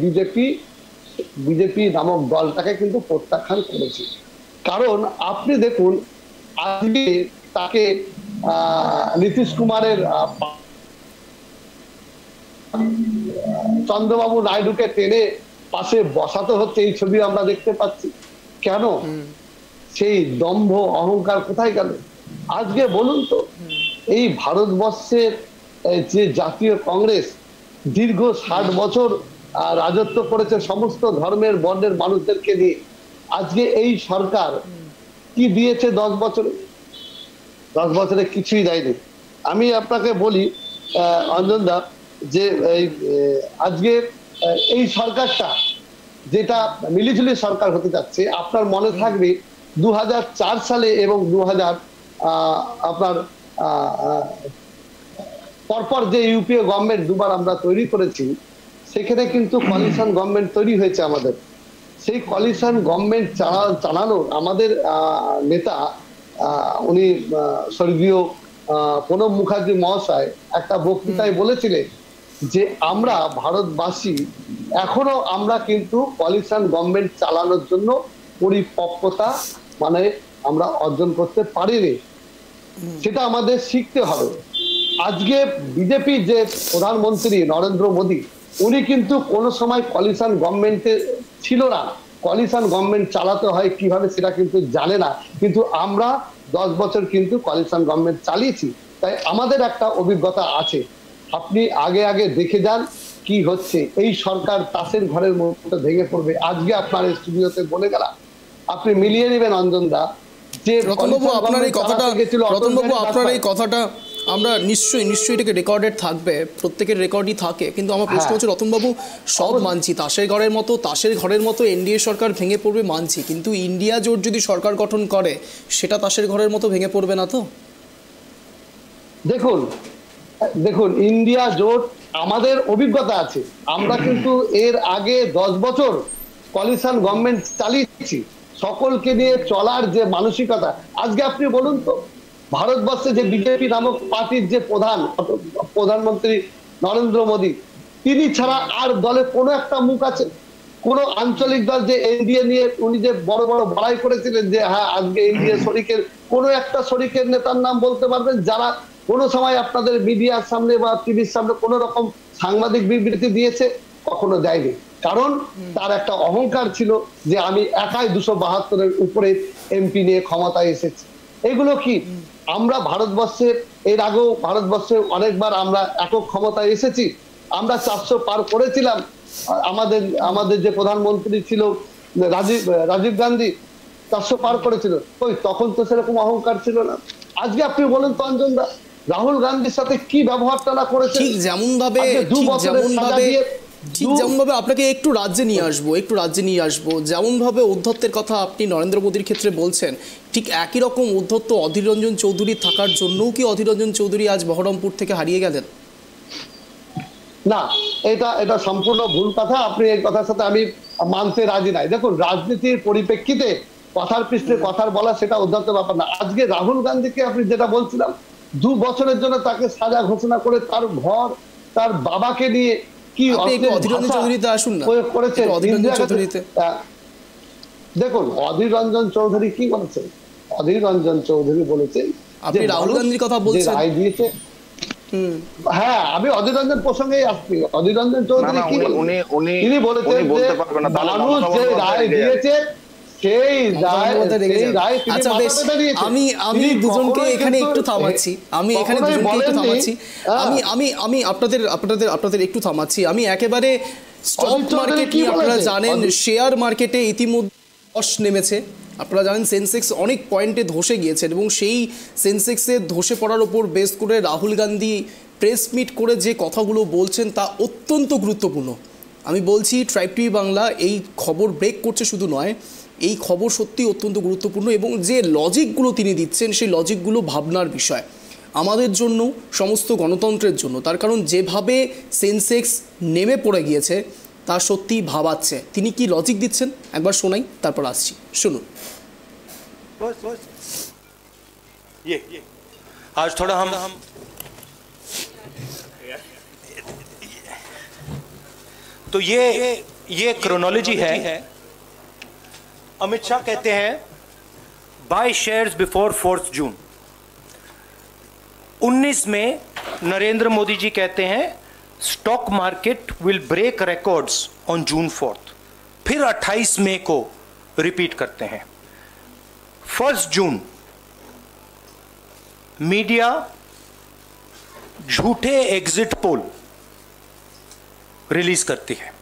S4: বিজেপি নামক দলটাকে কিন্তু প্রত্যাখ্যান করেছে। কারণ আপনি দেখুন আজকে তাকে নীতিশ কুমারের চন্দ্রবাবু নাইডুকে টেনে পাশে বসাতে হচ্ছে, এই ছবি আমরা দেখতে পাচ্ছি। কেন? সেই দম্ভ অহংকার কোথায় গেল? আজকে বলুন তো, এই ভারতবর্ষের যে জাতীয় কংগ্রেস দীর্ঘ 60 বছর রাজত্ব করেছে সমস্ত ধর্মের বর্ণের মানুষদেরকে নিয়ে, আজকে এই সরকার কি দিয়েছে 10 বছরে? 10 বছরে কিছুই দেয়নি। আমি আপনাকে বলি অঞ্জনদা, যে আজকে এই সরকারটা যেটা মিলিঝুলি সরকার হতে যাচ্ছে, আপনার মনে থাকবে 2004 সালে এবং 2000 আপনার পরপর যে ইউপিএ গভর্নমেন্ট দুবার আমরা তৈরি করেছি, সেখানে কিন্তু কোয়ালিশন গভর্নমেন্ট তৈরি হয়েছে আমাদের। সেই কোয়ালিশন গভর্নমেন্ট চালানোর আমাদের নেতা উনি স্বর্গীয় প্রণব মুখার্জি মহাশয় একটা বক্তৃতায় বলেছিলেন যে আমরা ভারতবাসী এখনো আমরা কিন্তু কোয়ালিশন গভর্নমেন্ট চালানোর জন্য পরিপক্কতা মানে আমরা অর্জন করতে পারিনি, সেটা আমাদের শিখতে হবে। আজকে বিজেপি যে প্রধানমন্ত্রী নরেন্দ্র মোদী, উনি কিন্তু কোনো সময় কোয়ালিশন গভর্নমেন্টে ছিল না। কোয়ালিশন গভর্নমেন্ট চালাতে হয় কিভাবে সেটা কিন্তু জানে না, কিন্তু আমরা 10 বছর কিন্তু কোয়ালিশন গভর্নমেন্ট চালিয়েছি। তাই আমাদের একটা অভিজ্ঞতা আছে। আপনি আগে দেখে যান কি হচ্ছে। এই সরকার তাসের ঘরের মতো ভেঙে পড়বে। আজকে আপনার স্টুডিওতে বলে গেলাম, আপনি মিলিয়ে নেবেন অঞ্জনদা, যে
S1: রতনবাবু আপনার এই কথাটা আমরা নিশ্চয়ই এটাকে রেকর্ডেড থাকবে, প্রত্যেকের রেকর্ডই থাকে। কিন্তু আমার প্রশ্ন হচ্ছে রতনবাবু, সব মানছি, তাসের ঘরের মতো এনডিএ সরকার ভেঙে পড়বে মানছি, কিন্তু ইন্ডিয়া জোট যদি সরকার গঠন করে সেটা তাসের ঘরের মতো ভেঙে পড়বে না তো?
S4: দেখুন ইন্ডিয়া জোট আমাদের অভিজ্ঞতা আছে। আমরা কিন্তু এর আগে 10 বছর কোয়ালিশন গভর্নমেন্ট চালিয়েছি। সকলকে নিয়ে চলার যে মানসিকতা, আজকে আপনি বলুন তো, ভারতবর্ষে যে বিজেপি নামক পার্টির যে প্রধানমন্ত্রী নরেন্দ্র মোদী, তিনি ছাড়া আর দলে কোনো একটা মুখ আছে? কোন আঞ্চলিক দল যে এনডিএ নিয়ে উনি যে বড় বড়াই করেছিলেন যে হ্যাঁ আজকে এনডিএ শরিকের কোনো একটা শরিকের নেতার নাম বলতে পারবেন যারা কোনো সময় আপনাদের মিডিয়ার সামনে বা টিভির সামনে কোন রকম সাংবাদিক বিবৃতি দিয়েছে? কখনো দেয়নি। কারণ তার একটা অহংকার ছিল যে আমি একাই 272-এর উপরে এমপি নিয়ে ক্ষমতায় এসেছি। এগুলো কি আমরা ভারতবর্ষে এর আগেও ভারতবর্ষে অনেকবার আমরা একক ক্ষমতায় এসেছি। আমরা 400 পার করেছিলাম। আমাদের যে প্রধানমন্ত্রী ছিল রাজীব গান্ধী 400 পার করেছিল, ওই তখন তো সেরকম অহংকার ছিল না। আজকে আপনি বলেন তো অঞ্জনদা, রাহুল গান্ধীর সাথে কি ব্যবহারটা না করেছে?
S1: ঠিক যেমন ভাবে আপনাকে একটু রাজ্যে নিয়ে আসবো, যেমন ভাবে ঔদ্ধত্যের কথা আপনি নরেন্দ্র মোদীর ক্ষেত্রে বলছেন, ঠিক একই রকম ঔদ্ধত্য অধীর রঞ্জন চৌধুরী থাকার জন্যও কি অধীর রঞ্জন চৌধুরী আজ বহরমপুর থেকে হারিয়ে গেলেন?
S4: না, এটা সম্পূর্ণ ভুল কথা। আপনি এই কথার সাথে আমি মানতে রাজি নাই। দেখুন, রাজনীতির পরিপ্রেক্ষিতে কথার পৃষ্ঠে কথার বলা সেটা উদ্যত ব্যাপার না। আজকে রাহুল গান্ধীকে আপনি যেটা বলছিলাম, 2 বছরের জন্য তাকে সাজা ঘোষণা করে তার ঘর, তার বাবাকে নিয়ে কি
S1: আপনি একটু
S4: অশ্লীল
S1: অধীর রঞ্জন
S4: ভাষা
S1: চৌধুরীতে আসুন না,
S4: প্রয়োগ করেছে
S1: একটু অধীর রঞ্জন
S4: ইন্দিরা গান্ধী-
S1: চৌধুরীতে।
S4: দেখুন অধীর রঞ্জন চৌধুরী কি বলেছেন, অধীর রঞ্জন চৌধুরী বলেছেন
S1: আপনি
S4: যে
S1: রাহুল
S4: মানুষ
S1: গান্ধীর কথা
S4: যে
S1: বলছেন।
S4: রায় দিয়েছে। হ্যাঁ, আমি অধীর রঞ্জন প্রসঙ্গেই আসছি। অধীর রঞ্জন
S3: না
S4: চৌধুরী
S3: না
S4: কি বলেছেন? তিনি বলেছেন
S3: উনি
S4: যে
S3: বলতে পারবেন না, তাহলে
S4: মানুষ
S3: মমতা
S4: যে
S3: বন্দ্যোপাধ্যায়
S4: রায়
S3: রেগে যাবে।
S4: দিয়েছে সেই রায়
S1: মমতা রেগে যাবে।
S4: তিনি
S1: আচ্ছা বেশ,
S4: মাথা পেতে নিয়েছেন।
S1: আমি
S4: তিনি
S1: দুজনকে
S4: কখনোই
S1: এখানে
S4: কিন্তু
S1: একটু থামাচ্ছি, আমি এখানে
S4: কখনোই
S1: দুজনকে একটু
S4: বলেননি,
S1: থামাচ্ছি,
S4: হ্যাঁ।
S1: আমি আপনাদের একটু থামাচ্ছি। আমি একেবারে স্টক
S4: অধীর চৌধুরী
S1: মার্কেট
S4: কি
S1: নিয়ে, আপনারা
S4: বলেছে?
S1: জানেন শেয়ার মার্কেটে ইতিমধ্যে ধস নেমেছে। আপনারা জানেন সেন্সেক্স অনেক পয়েন্টে ধসে গিয়েছেন এবং সেই সেন্সেক্সের ধসে পড়ার ওপর বেস করে রাহুল গান্ধী প্রেস মিট করে যে কথাগুলো বলছেন তা অত্যন্ত গুরুত্বপূর্ণ। আমি বলছি ট্রাইব টিভি বাংলা এই খবর ব্রেক করছে শুধু নয়, এই খবর সত্যি অত্যন্ত গুরুত্বপূর্ণ এবং যে লজিকগুলো তিনি দিচ্ছেন সেই লজিকগুলো ভাবনার বিষয় আমাদের জন্য, সমস্ত গণতন্ত্রের জন্য। তার কারণ যেভাবে সেন্সেক্স নেমে পড়ে গিয়েছে তা সত্যিই ভাবাচ্ছে। তিনি কি লজিক দিচ্ছেন একবার শোনাই, তারপর আসছি, শুনুন।
S5: ये आज थोड़ा हम तो ये क्रोनोलॉजी है। अमित शाह कहते हैं बाय शेयर्स बिफोर 4 जून। 19 में नरेंद्र मोदी जी कहते हैं stock market will break records on June 4। फिर 28 मई को रिपीट करते हैं। 1 जून मीडिया झूठे एग्जिट पोल रिलीज करती है।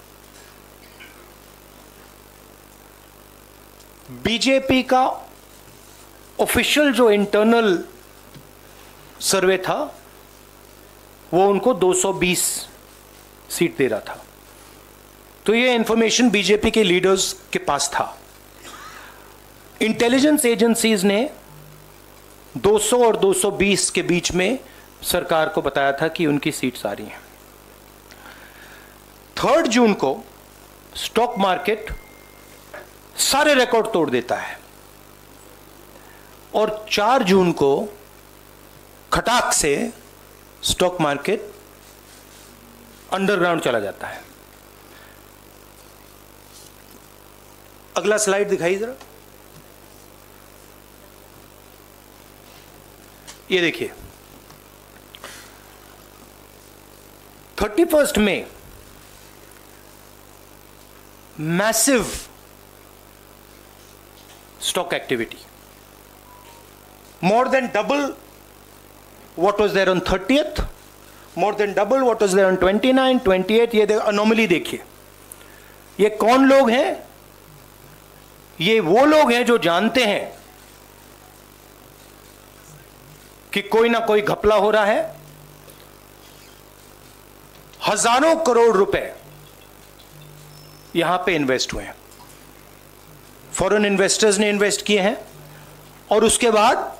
S5: बीजेपी का ऑफिशियल जो इंटरनल सर्वे था वो उनको 220 सीट दे रहा था। तो ये इंफॉर्मेशन बीजेपी के लीडर्स के पास था। इंटेलिजेंस एजेंसीज ने 200 और 220 के बीच में सरकार को बताया था कि उनकी सीट्स आ रही हैं। 3 जून को स्टॉक मार्केट सारे रिकॉर्ड तोड़ देता है और 4 जून को खटाक से स्टॉक मार्केट अंडरग्राउंड चला जाता है। अगला स्लाइड दिखाइए जरा। ये देखिए 31 मई massive stock activity, more than double what was there on 30th, more than double what was there on 29, 28। ये अनोमली देखिए। ये कौन लोग हैं? ये वो लोग हैं जो जानते हैं कि कोई ना कोई घपला हो रहा है। हजारों करोड़ रुपए यहां पे इन्वेस्ट हुए हैं, फॉरेन इन्वेस्टर्स ने इन्वेस्ट किए हैं और उसके बाद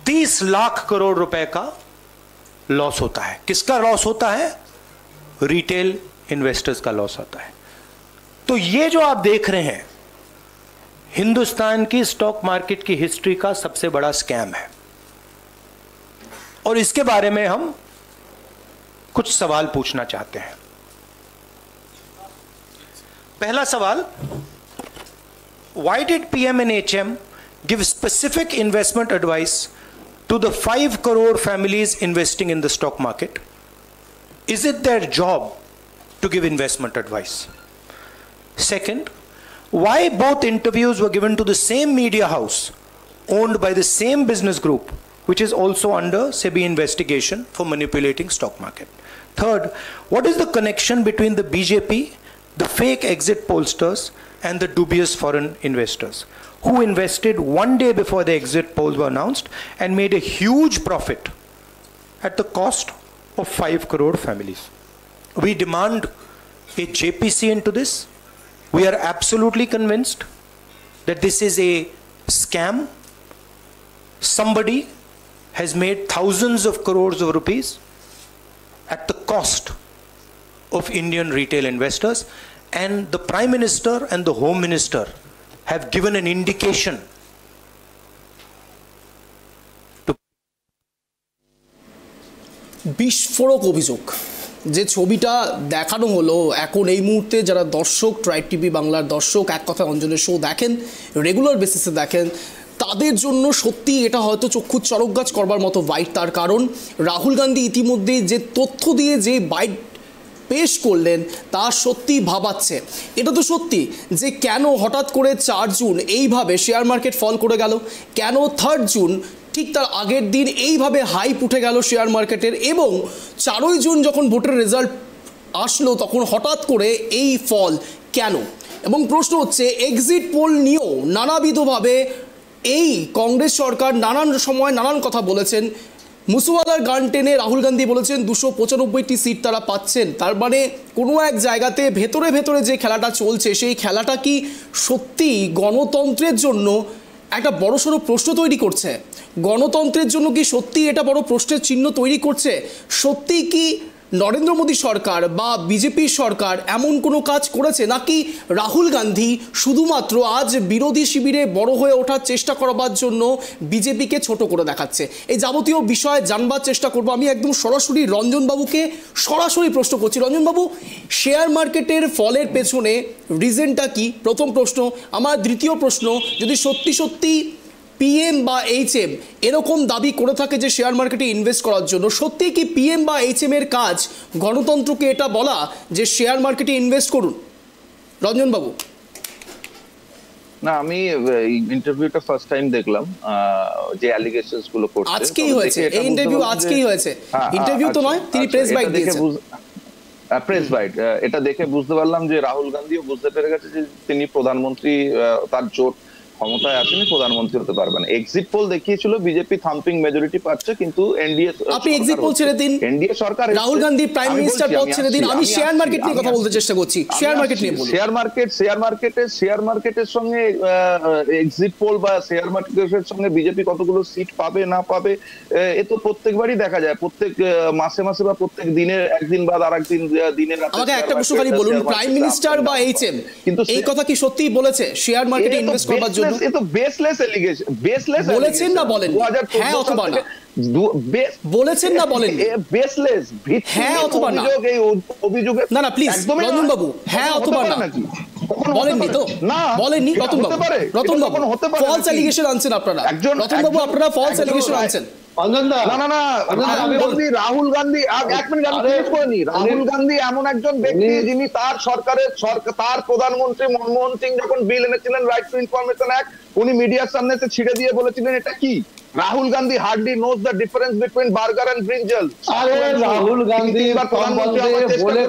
S5: 30 लाख करोड़ रुपए का लॉस होता है। किसका लॉस होता है? रिटेल इन्वेस्टर्स का लॉस होता है। तो ये जो आप देख रहे हैं हिंदुस्तान की स्टॉक मार्केट की हिस्ट्री का सबसे बड़ा स्कैम है और इसके बारे में हम कुछ सवाल पूछना चाहते हैं। पहला सवाल, why did PM and HM give specific investment advice to the 5 crore families investing in the stock market? Is it their job to give investment advice? Second, why both interviews were given to the same media house owned by the same business group which is also under SEBI investigation for manipulating stock market? Third, what is the connection between the BJP, the fake exit pollsters and the dubious foreign investors who invested one day before the exit polls were announced and made a huge profit at the cost of 5 crore families? We demand a JPC into this. We are absolutely convinced that this is a scam. Somebody has made thousands of crores of rupees at the cost of Indian retail investors, and the Prime Minister and the Home Minister have given an indication to
S1: বিস্ফোরক অভিযোগ যে ছবিটা দেখানো হলো এখন এই মুহূর্তে যারা দর্শক ট্রাইব টিভি বাংলার দর্শক এক কথা অঞ্জনের শো দেখেন রেগুলার বেসিসে দেখেন তাদের জন্য সত্যি এটা হয়তো চক্ষু চরকগাছ করবার মতো বাইট। তার কারণ রাহুল গান্ধী ইতিমধ্যেই যে তথ্য দিয়ে যে বাইট পেশ করলেন তা সত্যি ভাবাচ্ছে। এটা তো সত্যি যে কেন হঠাৎ করে 4 জুন এইভাবে শেয়ার মার্কেট ফল করে গেল, কেন 3 জুন ঠিক তার আগের দিন এইভাবে হাইপ উঠে গেল শেয়ার মার্কেটের, এবং 4 জুন যখন ভোটের রেজাল্ট আসলো তখন হঠাৎ করে এই ফল কেন। এবং প্রশ্ন হচ্ছে এক্সিট পোল নিয়েও নানাবিধভাবে এই কংগ্রেস সরকার নানান সময় নানান কথা বলেছেন। মুসওয়ালার গান টেনে রাহুল গান্ধী বলেছেন 295টি সিট তারা পাচ্ছেন। তার মানে কোনো এক জায়গাতে ভেতরে ভেতরে যে খেলাটা চলছে সেই খেলাটা কি সত্যি গণতন্ত্রের জন্য একটা বড়সড় প্রশ্ন তৈরি করছে? গণতন্ত্রের জন্য কি সত্যি এটা বড় প্রশ্নের চিহ্ন তৈরি করছে? সত্যি কি নরেন্দ্র মোদী সরকার বা বিজেপি সরকার এমন কোনো কাজ করেছে, নাকি রাহুল গান্ধী শুধুমাত্র আজ বিরোধী শিবিরে বড় হয়ে ওঠার চেষ্টা করবার জন্য বিজেপিকে ছোট করে দেখাচ্ছে? এই যাবতীয় বিষয় জানবার চেষ্টা করব। আমি একদম সরাসরি রঞ্জনবাবুকে সরাসরি প্রশ্ন করছি। রঞ্জনবাবু, শেয়ার মার্কেটের ফলের পেছনে রিজনটা কি? প্রথম প্রশ্ন। আমার দ্বিতীয় প্রশ্ন, যদি সত্যি সত্যি পিএম বা এইচএম এরকম দাবি করে থাকে যে শেয়ার মার্কেটে ইনভেস্ট করার জন্য, সত্যি কি পিএম বা এইচএম এর কাজ গণতন্ত্রকে এটা বলা যে শেয়ার মার্কেটে ইনভেস্ট করুন? রঞ্জনবাবু।
S3: না, আমি এই ইন্টারভিউটা ফার্স্ট টাইম দেখলাম, যে অ্যালিগেশনস গুলো করছে
S1: আজকেই হয়েছে এই ইন্টারভিউ, আজকেই হয়েছে ইন্টারভিউ তো নয়, তিনি প্রেস বাইট দিয়েছেন।
S3: প্রেস বাইট, এটা দেখে বুঝতে পারলাম যে রাহুল গান্ধীও বুঝতে পেরে গেছে যে তিনি প্রধানমন্ত্রী, তার জোট ক্ষমতায় আসেনি, প্রধানমন্ত্রী হতে পারবেন। এক্সিট পোল দেখিয়েছিল বিজেপি থাম্পিং মেজরিটি পাচ্ছে, কিন্তু এনডিএ,
S1: আপনি এক্সিট পোল ছেড়ে দিন,
S3: এনডিএ সরকার,
S1: রাহুল গান্ধী প্রাইম মিনিস্টার পদ ছেড়ে দিন, আমি শেয়ার মার্কেট নিয়ে কথা বলতে চেষ্টা করছি। শেয়ার মার্কেট নিয়ে বলুন।
S3: শেয়ার মার্কেটের সঙ্গে এক্সিট পোল বা শেয়ার মার্কেটের সঙ্গে বিজেপি কতগুলো সিট পাবে না পাবে এ তো প্রত্যেকবারই দেখা যায়, প্রত্যেক মাসে মাসে বা প্রত্যেক দিনের একদিন বাদ আরেকদিন দিনের।
S1: আমাকে একটা প্রশ্ন খালি বলুন, প্রাইম মিনিস্টার বা এইচএম কিন্তু এই কথা কি সত্যি বলেছে শেয়ার মার্কেটে ইনভেস্ট করবার জন্য?
S3: এ তো বেসলেস এলিগেশন, বেসলেস
S1: বলেছেন না বলেন? হ্যাঁ অথবা না বলেছেন না বলেন?
S3: বেসলেস,
S1: হ্যাঁ অথবা না?
S3: এই অভিযোগে
S1: না না প্লিজ রতন বাবু, হ্যাঁ অথবা না বলেননি তো? না বলেননি রতন বাবু। রতন বাবু, ফলস এলিগেশন আনছেন আপনারা। রতন বাবু, আপনারা ফলস এলিগেশন আনছেন।
S3: রাহুল গান্ধী, এক মিনিট আমি শেষ করে নি। রাহুল গান্ধী এমন একজন ব্যক্তি যিনি তার সরকারের তার প্রধানমন্ত্রী মনমোহন সিং যখন বিল এনেছিলেন রাইট টু ইনফরমেশন অ্যাক্ট, উনি মিডিয়ার সামনে ছিড়ে দিয়ে বলেছিলেন এটা কি? Rahul Gandhi hardly knows the difference between burger and brinjal.
S4: আরে রাহুল গান্ধী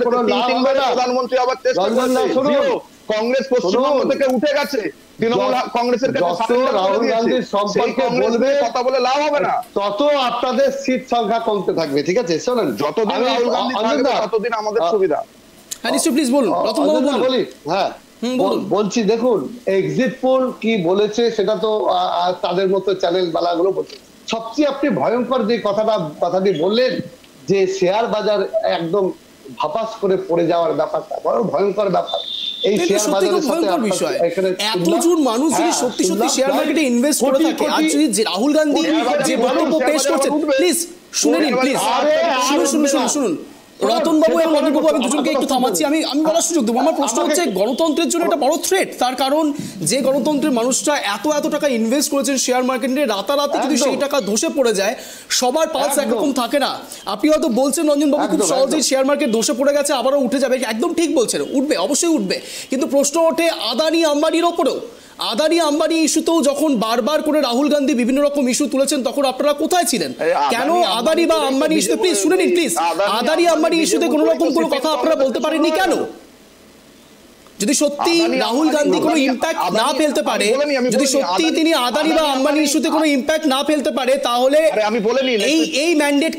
S3: প্রধানমন্ত্রী আবার চেষ্টা করছে। কংগ্রেস পশ্চিমবঙ্গ থেকে উঠে গেছে, তৃণমূল কংগ্রেসের কাছে
S4: রাহুল গান্ধীর সম্পর্কে বলবে
S3: কথা বলে লাভ হবে না,
S4: তত আপনাদের সিট সংখ্যা কমতে থাকবে। ঠিক আছে, শোনেন,
S3: যতদিন রাহুল গান্ধী থাকবে ততদিন আমাদের সুবিধা।
S1: হ্যাঁ নিশ্চয়ই, প্লিজ বলুন রতন বাবু বলি।
S4: হ্যাঁ বলছি, দেখুন এক্সিট পোল কি বলেছে সেটা তো তাদের মতো চ্যানেল বালাগুলো বলছে। সবচেয়ে আপনি ভয়ঙ্কর যে কথাটি বললেন যে শেয়ার বাজার একদম ভাপাস করে পড়ে যাওয়ার ব্যাপারটা বড় ভয়ঙ্কর ব্যাপার। এই শেয়ার বাজারের সাথে
S1: এতজন মানুষ যদি সত্যি সত্যি শেয়ার মার্কেটে ইনভেস্ট করে থাকে, আর যদি রাহুল গান্ধী যে বক্তব্য পেশ করছেন, প্লিজ শুনে নিন, প্লিজ শুনুন রতন বাবু এবং অনিল বাবু, আমি দুজনকে একটু থামাচ্ছি, আমি বলার সুযোগ দেবো। আমার প্রশ্ন হচ্ছে গণতন্ত্রের জন্য এটা বড় থ্রেট। তার কারণ যে গণতন্ত্রের মানুষরা এত টাকা ইনভেস্ট করেছেন শেয়ার মার্কেটে, রাতারাতি যদি সেই টাকা ধসে পড়ে যায়, সবার পালস একরকম থাকে না। আপনি হয়তো বলছেন রঞ্জন বাবু খুব সহজেই শেয়ার মার্কেট ধসে পড়ে গেছে, আবারও উঠে যাবে, একদম ঠিক বলছেন, উঠবে, অবশ্যই উঠবে। কিন্তু প্রশ্ন ওঠে আদানি আম্বানির ওপরেও। আদানি আম্বানি ইস্যুতেও যখন বারবার করে রাহুল গান্ধী বিভিন্ন রকম ইস্যু তুলেছেন, তখন আপনারা কোথায় ছিলেন? কেন আদানি বা আম্বানি ইস্যুতে, প্লিজ শুনে নিন প্লিজ, আদানি আম্বানি ইস্যুতে কোনো রকম কোনো কথা আপনারা বলতে পারেননি কেন? যদি সত্যি রাহুল গান্ধী কোনো ইম্প্যাক্ট না ফেলতে পারে, যদি সত্যি তিনি আদানি বা আম্বানি ইস্যুতে কোনো ইম্প্যাক্ট না ফেলতে পারে, তাহলে এই ম্যান্ডেট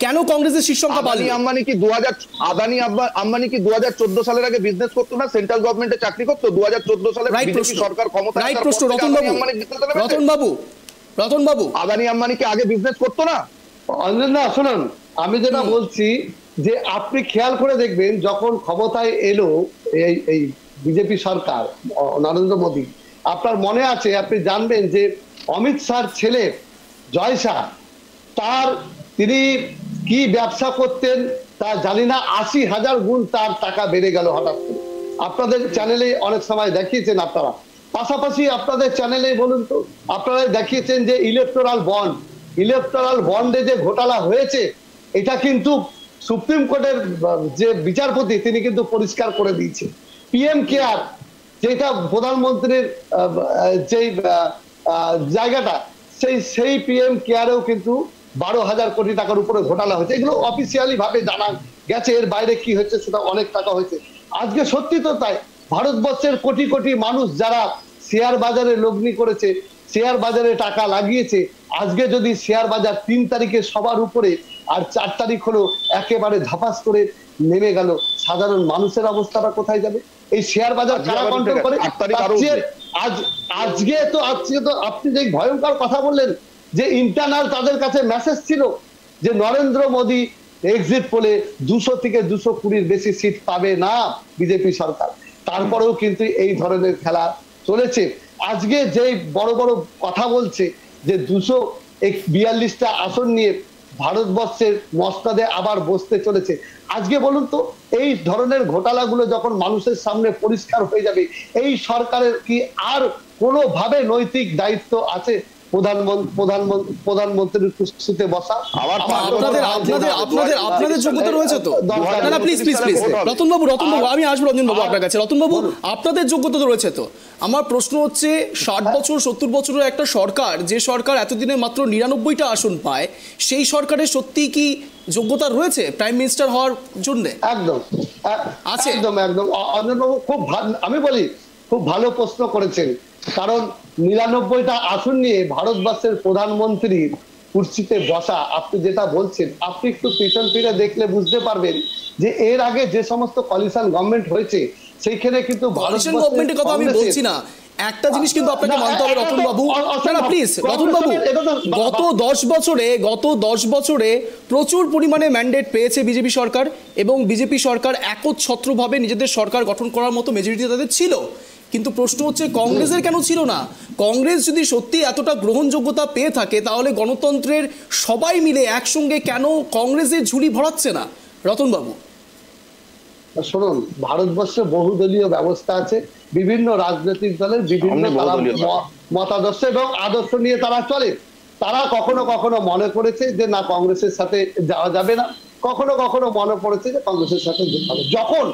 S1: কেন কংগ্রেসের শীর্ষ সংখ্যা বাড়ল?
S3: আদানি আম্বানি কি 2014 সালের আগে বিজনেস করতো না? সেন্ট্রাল গভর্নমেন্টে চাকরি করতো 2014 সালে বিজেপি সরকার ক্ষমতায় আসার পর।
S1: রতন বাবু,
S3: আদানি আম্বানি কি আগে বিজনেস করতো না?
S4: অঞ্জন দা শুনুন, আমি যেটা বলছি যে আপনি খেয়াল করে দেখবেন যখন ক্ষমতায় এলো এই বিজেপি সরকার, নরেন্দ্র মোদী, আপনার মনে আছে, আপনি জানবেন যে অমিত শাহর ছেলে জয় শাহ, তিনি কি ব্যবসা করতেন তা জানি না, 80,000 গুণ তার টাকা বেড়ে গেল হঠাৎ করে। আপনাদের চ্যানেলে অনেক সময় দেখিয়েছেন আপনারা, পাশাপাশি আপনাদের চ্যানেলে বলুন তো, আপনারা দেখিয়েছেন যে ইলেকটোরাল বন্ডে যে ঘোটালা হয়েছে, এটা কিন্তু সুপ্রিম কোর্টের যে বিচারপতি তিনি কিন্তু পরিষ্কার করে দিয়েছে। পিএম কেয়ার যেটা প্রধানমন্ত্রীর যেই জায়গাটা, সেই পিএম কেয়ারেও কিন্তু 12,000 কোটি টাকার উপরে ঘোটালা হয়েছে। এগুলো অফিসিয়ালি ভাবে জানা গেছে, এর বাইরে কি হচ্ছে সেটা অনেক টাকা হয়েছে। আজকে সত্যি তো তাই, ভারতবর্ষের কোটি কোটি মানুষ যারা শেয়ার বাজারে লগ্নি করেছে, শেয়ার বাজারে টাকা লাগিয়েছে, আজকে যদি শেয়ার বাজার 3 তারিখে সবার উপরে আর 4 তারিখ হলো একেবারে ধাপাস করে নেমে গেল, সাধারণ মানুষের অবস্থাটা কোথায় যাবে? এই শেয়ার বাজার কারা কন্ট্রোল করে? আজকে তো আপনি যে ভয়ঙ্কর কথা বললেন যে ইন্টারনাল তাদের কাছে মেসেজ ছিল যে নরেন্দ্র মোদী এক্সিট পোলে 200 থেকে 220 বেশি সিট পাবে না বিজেপি সরকার, তারপরেও কিন্তু এই ধরনের খেলা চলেছে। আজকে যে বড় বড় কথা বলছে যে 242টা আসন নিয়ে ভারতবর্ষের মসনদে আবার বসতে চলেছে, আজকে বলুন তো এই ধরনের ঘোটালাগুলো যখন মানুষের সামনে পরিষ্কার হয়ে যাবে, এই সরকারের কি আর কোনোভাবে নৈতিক দায়িত্ব আছে প্রধানমন্ত্রীর কুর্সিতে বসা?
S1: আপনাদের যোগ্যতা রয়েছে তো? না প্লিজ রতনবাবু, আমি আসবো রঞ্জনবাবু আপনার কাছে। রতনবাবু, আপনাদের যোগ্যতা তো রয়েছে তো? আমার প্রশ্ন হচ্ছে 60 বছর 70 বছরের একটা সরকার, যে সরকার এতদিনে মাত্র 99টা আসন পায়, সেই সরকারের সত্যি কি যোগ্যতা রয়েছে প্রাইম মিনিস্টার হওয়ার জন্য?
S4: একদম আছে, একদম অঞ্জনবাবু খুব আমি বলি খুব ভালো প্রশ্ন করেছেন, কারণ 99টা আসন নিয়ে ভারতবর্ষের প্রধানমন্ত্রীর কুর্সিতে বসা, আপনি যেটা বলছেন, আপনি একটু পিছন ফিরে দেখলে বুঝতে পারবেন যে এর আগে যে সমস্ত কোয়ালিশন গভর্নমেন্ট হয়েছে সেইখানে কিন্তু
S1: কোয়ালিশন গভর্নমেন্টের কথা আমি বলছি না, একটা জিনিস কিন্তু আপনাকে মানতে হবে রতনবাবু, না প্লিজ রতনবাবু, গত 10 বছরে প্রচুর পরিমাণে ম্যান্ডেট পেয়েছে বিজেপি সরকার, এবং বিজেপি সরকার একচ্ছত্রভাবে নিজেদের সরকার গঠন করার মতো মেজরিটি তাদের ছিল। কিন্তু প্রশ্ন হচ্ছে কংগ্রেসের কেন ছিল না? কংগ্রেস যদি সত্যি এতটা গ্রহণযোগ্যতা পেয়ে থাকে, তাহলে গণতন্ত্রের সবাই মিলে একসঙ্গে কেন কংগ্রেসের ঝুলি ভরাচ্ছে না? রতনবাবু
S4: শুনুন, ভারতবর্ষে বহুদলীয় ব্যবস্থা আছে, বিভিন্ন রাজনৈতিক দলের বিভিন্ন মতাদর্শ এবং আদর্শ নিয়ে তারা চলে। তারা কখনো কখনো মনে করেছে যে না কংগ্রেসের সাথে যাওয়া যাবে না, কখনো কখনো মনে পড়েছে যে কংগ্রেসের সাথে যেতে হবে। যখন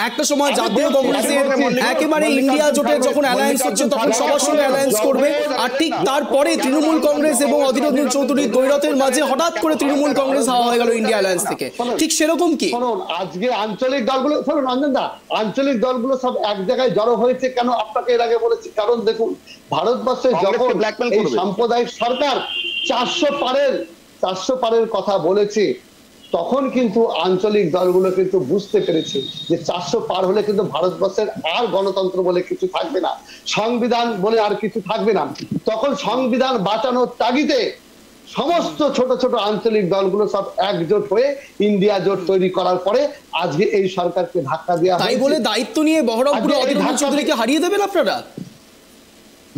S1: একটা সময় জাতীয় কংগ্রেসের একেবারে ইন্ডিয়া জোটের যখন অ্যালায়েন্স হচ্ছে তখন সবার সঙ্গে অ্যালায়েন্স করবে, আর ঠিক তারপরে তৃণমূল কংগ্রেস এবং অধীর রঞ্জন চৌধুরীর দ্বৈরথের মাঝে হঠাৎ করে তৃণমূল কংগ্রেস হাওয়া হয়ে গেল ইন্ডিয়া অ্যালায়েন্স থেকে। ঠিক সেরকম কি
S4: শুনুন, আজকে আঞ্চলিক দলগুলো, শুনুন অঞ্জনদা, আঞ্চলিক দলগুলো সব এক জায়গায় জড়ো হয়েছে কেন আপনাকে এর আগে বলেছি, কারণ দেখুন ভারতবর্ষে যখন এই সাম্প্রদায়িক সরকার 400 পারের কথা বলেছে, তখন কিন্তু আঞ্চলিক দলগুলো কিন্তু বুঝতে পেরেছে যে 400 পার হলে কিন্তু ভারতবর্ষের আর গণতন্ত্র বলে কিছু থাকবে না, সংবিধান বলে আর কিছু থাকবে না। তখন সংবিধান বাঁচানোর তাগিদে সমস্ত ছোট ছোট আঞ্চলিক দলগুলো সব একজোট হয়ে ইন্ডিয়া জোট তৈরি করার পরে আজকে এই সরকারকে ধাক্কা দেওয়া হয়।
S1: তাই বলে দায়িত্ব নিয়ে বহরমপুরে অধীর রঞ্জন চৌধুরীকে হারিয়ে দেবেন আপনারা?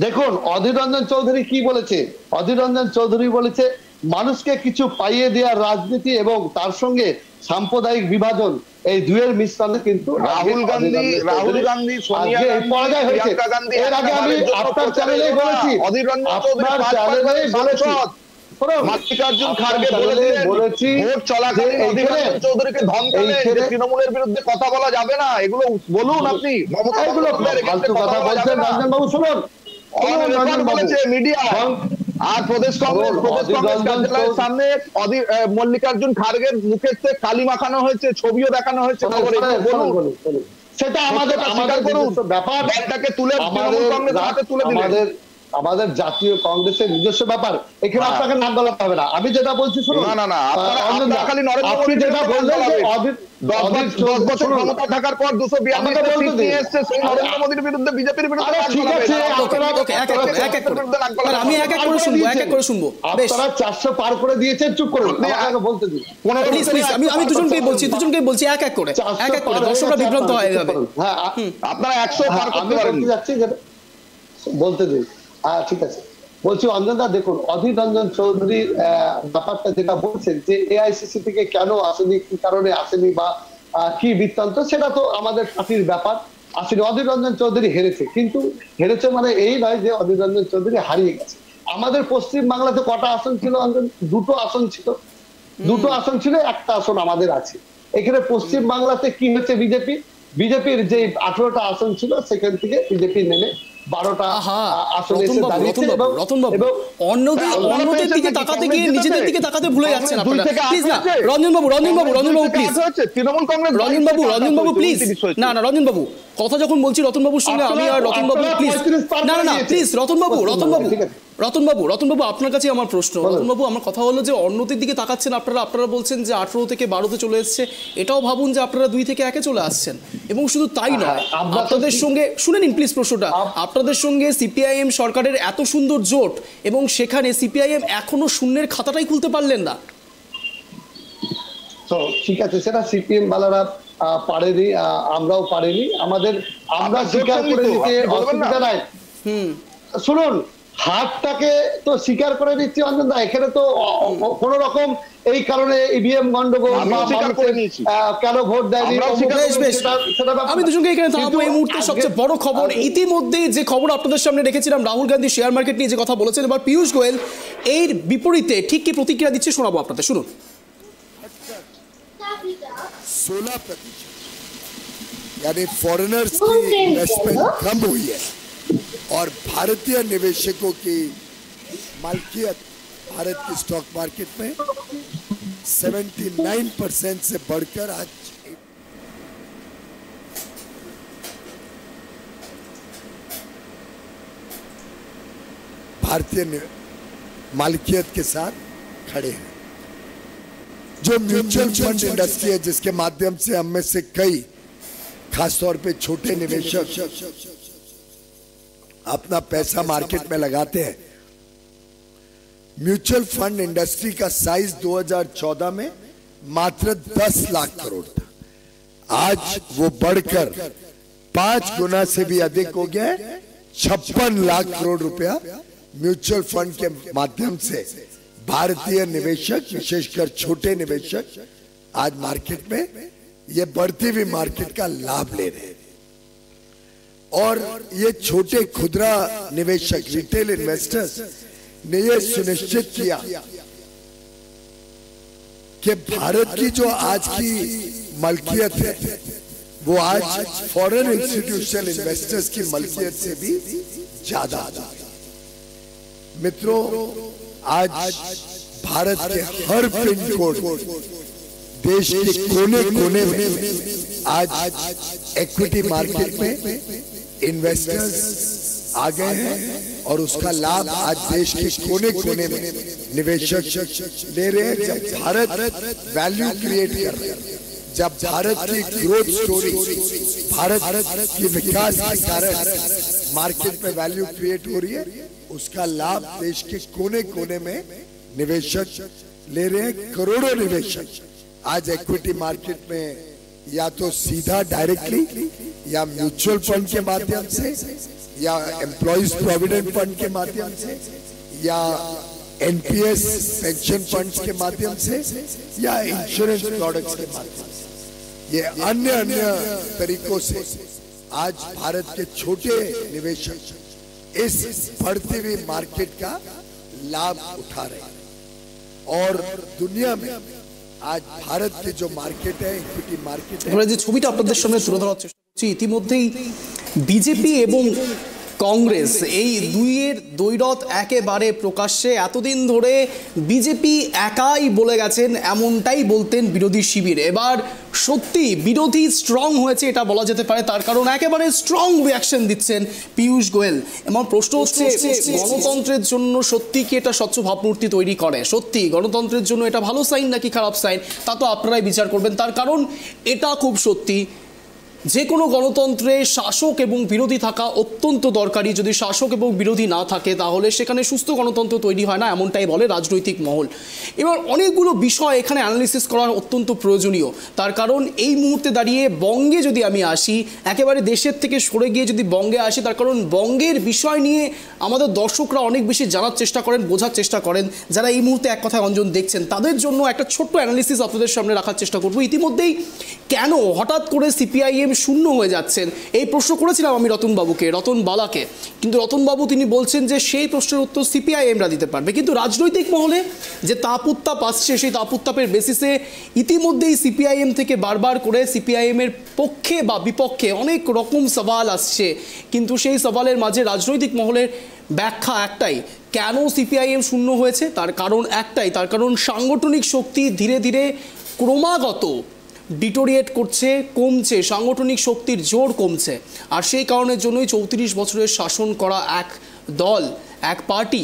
S4: দেখুন অধীর রঞ্জন চৌধুরী কি বলেছে, অধীর রঞ্জন চৌধুরী বলেছে মানুষকে কিছু পাইয়ে দেওয়ার রাজনীতি এবং তার সঙ্গে সাম্প্রদায়িক বিভাজন, এই দুয়ের মিশ্রণে কিন্তু
S3: রাহুল গান্ধী সোনিয়া
S4: পরাজয় হয়েছে। এর আগে আমি আপনার চ্যানেলে বলেছি, আপনার চ্যানেলে বলেছি,
S3: মাল্লিকার্জুন খাড়গে বলেছি ভোট চলাকালীন অধীর রঞ্জন চৌধুরীকে ধমকালেন যে তৃণমূলের বিরুদ্ধে কথা বলা যাবে না, এগুলো বলুন আপনি।
S4: এগুলো ফালতু কথা বলছেন রঞ্জনবাবু, শুনুন
S3: বলেছে মিডিয়া আর প্রদেশ কংগ্রেস কার্যালয়ের সামনে মল্লিকার্জুন খাড়গের মুখের থেকে কালি মাখানো হয়েছে, ছবিও দেখানো হয়েছে।
S4: সেটা আমাদের ব্যাপার, ব্যাগটাকে তুলে কংগ্রেস হাতে তুলে দিলেন। আমাদের জাতীয় কংগ্রেসের নিজস্ব ব্যাপার, এখানে আপনাকে নাক গলাতে হবে না। আমি যেটা বলছি শুনুন,
S3: না খালি নরেন্দ্র মোদী
S4: যেটা বললেন যে
S3: 10 বছর ক্ষমতা থাকার পর 242 নিয়ে এসেছে, সেই নরেন্দ্র মোদীর বিরুদ্ধে বিজেপির বিরুদ্ধে
S1: আমি এক এক করে শুনবো।
S4: আপনারা 400 পার করে দিয়েছেন, চুপ করুন, আমাকে বলতে দিন।
S1: আমি দুজনকেই বলছি এক এক করে দর্শকরা বিভ্রান্ত হয়ে যাবে।
S3: আপনারা 100 পার করতে পারেন,
S4: যাচ্ছি বলতে দিন। ঠিক আছে, বলছি অঞ্জনদা, দেখুন অধীর রঞ্জন চৌধুরীর ব্যাপারটা যেটা বলছেন যে এআইসিসি থেকে কেন আসেনি, কি কারণে আসেনি বা কি বৃত্তান্ত, সেটা তো আমাদের পার্টির ব্যাপার। আসলে অধীর রঞ্জন চৌধুরী হেরেছে, কিন্তু হেরেছে মানে এই নয় যে অধীর রঞ্জন চৌধুরী হারিয়ে গেছে। আমাদের পশ্চিম বাংলাতে কটা আসন ছিল অঞ্জন? দুটো আসন ছিল, একটা আসন আমাদের আছে। এখানে পশ্চিম বাংলাতে কি হচ্ছে, বিজেপির যে 18টা আসন ছিল সেখান থেকে বিজেপি নেমে 12টা আসন এসে দাঁড়িয়েছে।
S1: অন্যদের দিকে তাকাতে গিয়ে নিজেদের দিকে তাকাতে ভুলে যাচ্ছেন আপনারা। প্লিজ না রঞ্জনবাবু প্লিজ,
S3: তৃণমূল কংগ্রেস
S1: রঞ্জনবাবু প্লিজ, না রঞ্জনবাবু কথা যখন বলছি রতনবাবুর সঙ্গে আমি আর রতনবাবু প্লিজ, না প্লিজ রতনবাবু আপনার কাছে আমার প্রশ্ন। রতনবাবু, আমার কথা হলো যে অন্যদের দিকে তাকাচ্ছেন আপনারা বলছেন যে 18 থেকে 12তে চলে এসছে, এটাও ভাবুন যে আপনারা 2 থেকে 1-এ চলে আসছেন। এবং শুধু তাই নয়, আপনাদের সঙ্গে শুনে নিন প্লিজ প্রশ্নটা, আপনাদের সঙ্গে সিপিআইএম সরকারের এত সুন্দর জোট এবং সেখানে সিপিআইএম এখনো শূন্যের খাতাটাই খুলতে পারলেন না।
S4: তো ঠিক আছে, সেটা সিপিএম বালারা পারেনি, আমরাও পারিনি। আমরা স্বীকার করে নিতে অসুবিধা নাই। শুনুন, হাতটাকে তো স্বীকার করে নিচ্ছি অঞ্জনদা, এখানে তো কোন রকম এই কারণে ইভিএম গন্ডগোল কেন ভোট দেয়নি,
S1: আমি দুজনকে এখানে থামাবো। এই মুহূর্তে সবচেয়ে বড় খবর, ইতিমধ্যে যে খবর আপনাদের সামনে রেখেছিলাম, রাহুল গান্ধী শেয়ার মার্কেট নিয়ে যে কথা বলেছেন, এবার পীযূষ গোয়েল এর বিপরীতে ঠিক কি প্রতিক্রিয়া দিচ্ছে শোনাবো আপনাদের, শুনুন।
S6: 16% यानी फॉरेनर्स की इन्वेस्टमेंट कम हुई है और भारतीय निवेशकों की मालकियत भारत की स्टॉक मार्केट में 79% से बढ़कर आज भारतीय मालकियत के साथ खड़े हैं। जो म्यूचुअल फंड इंडस्ट्री है, जिसके माध्यम से हम में से कई, खासतौर पे छोटे निवेशक अपना पैसा मार्केट में लगाते हैं, म्यूचुअल फंड इंडस्ट्री का साइज 2014 में मात्र 10 लाख करोड़ था। आज वो बढ़कर 5 गुना से भी अधिक हो गया है। 56 लाख करोड़ रुपया म्यूचुअल फंड के माध्यम से भारतीय निवेशक, विशेषकर छोटे निवेशक, आज मार्केट में ये बढ़ती हुई मार्केट का लाभ ले रहे हैं। और ये छोटे खुदरा निवेशक, रिटेल इन्वेस्टर्स ने ये सुनिश्चित किया कि भारत की जो आज की मलकियत है वो आज फॉरेन इंस्टीट्यूशनल इन्वेस्टर्स की मलकियत से भी ज्यादा। मित्रों, आज भारत के हर पिन कोड, देश के कोने कोने में आज इक्विटी मार्केट में इन्वेस्टर्स आ गए हैं और उसका लाभ आज देश के कोने कोने में निवेशक ले रहे हैं। जब भारत वैल्यू क्रिएट कर रहा है, जब भारत की ग्रोथ स्टोरी, भारत की विकास के कारण मार्केट में वैल्यू क्रिएट हो रही है, उसका लाभ देश के कोने कोने में निवेशक ले रहे हैं। करोड़ों निवेशक आज इक्विटी मार्केट में या तो सीधा डायरेक्टली या म्यूचुअल फंड के माध्यम से या एम्प्लॉइज प्रोविडेंट फंड के माध्यम से या एनपीएस पेंशन फंड्स के माध्यम से या इंश्योरेंस प्रोडक्ट्स के माध्यम से, ये अन्य तरीकों से आज भारत के छोटे निवेशक इस बढ़ती हुई मार्केट का लाभ उठा रहे हैं। और दुनिया में आज भारत की जो मार्केट है, इक्विटी मार्केट है,
S1: যে ছবিটা আপনাদের সামনে তুলে ধরার চেষ্টা করছি, ইতিমধ্যেই বিজেপি এবং কংগ্রেস এই দুইয়ের দ্বৈরথ একেবারে প্রকাশ্যে। এতদিন ধরে বিজেপি একাই বলে গেছেন, এমনটাই বলতেন বিরোধী শিবির। এবার সত্যি বিরোধী স্ট্রং হয়েছে এটা বলা যেতে পারে, তার কারণ একেবারে স্ট্রং রিয়াকশন দিচ্ছেন পীযূষ গোয়েল। এবং প্রশ্ন হচ্ছে, গণতন্ত্রের জন্য সত্যি কি এটা স্বচ্ছ ভাবমূর্তি তৈরি করে? সত্যি গণতন্ত্রের জন্য এটা ভালো সাইন নাকি খারাপ সাইন, তা তো আপনারাই বিচার করবেন। তার কারণ এটা খুব সত্যি যে কোনো গণতন্ত্রে শাসক এবং বিরোধী থাকা অত্যন্ত দরকারি। যদি শাসক এবং বিরোধী না থাকে তাহলে সেখানে সুস্থ গণতন্ত্র তৈরি হয় না, এমনটাই বলে রাজনৈতিক মহল। এবার অনেকগুলো বিষয় এখানে অ্যানালিসিস করা অত্যন্ত প্রয়োজনীয়, তার কারণ এই মুহূর্তে দাঁড়িয়ে বঙ্গে যদি আমি আসি, একেবারে দেশের থেকে সরে গিয়ে যদি বঙ্গে আসি, তার কারণ বঙ্গের বিষয় নিয়ে আমাদের দর্শকরা অনেক বেশি জানার চেষ্টা করেন, বোঝার চেষ্টা করেন। যারা এই মুহূর্তে এক কথায় অঞ্জন দেখছেন তাদের জন্য একটা ছোট্ট অ্যানালিসিস আপনাদের সামনে রাখার চেষ্টা করব। ইতিমধ্যেই কেন হঠাৎ করে সিপিআইএম শূন্য হয়ে যাচ্ছেন এই প্রশ্ন করেছিলাম আমি রতন বালাকে, কিন্তু রতনবাবু তিনি বলছেন যে সেই প্রশ্নের উত্তর সিপিআইএমরা দিতে পারবে। কিন্তু রাজনৈতিক মহলে যে তাপ আসছে, সেই তাপের বেসিসে ইতিমধ্যেই সিপিআইএম থেকে বারবার করে সিপিআইএমের পক্ষে বা বিপক্ষে অনেক রকম সওয়াল আসছে, কিন্তু সেই সওয়ালের মাঝে রাজনৈতিক মহলের ব্যাখ্যা একটাই, কেন সিপিআইএম শূন্য হয়েছে তার কারণ একটাই, তার কারণ সাংগঠনিক শক্তি ধীরে ধীরে ক্রমাগত ডিটোরিয়েট করছে, কমছে, সাংগঠনিক শক্তির জোর কমছে। আর সেই কারণের জন্যই 34 বছরের শাসন করা এক দল, এক পার্টি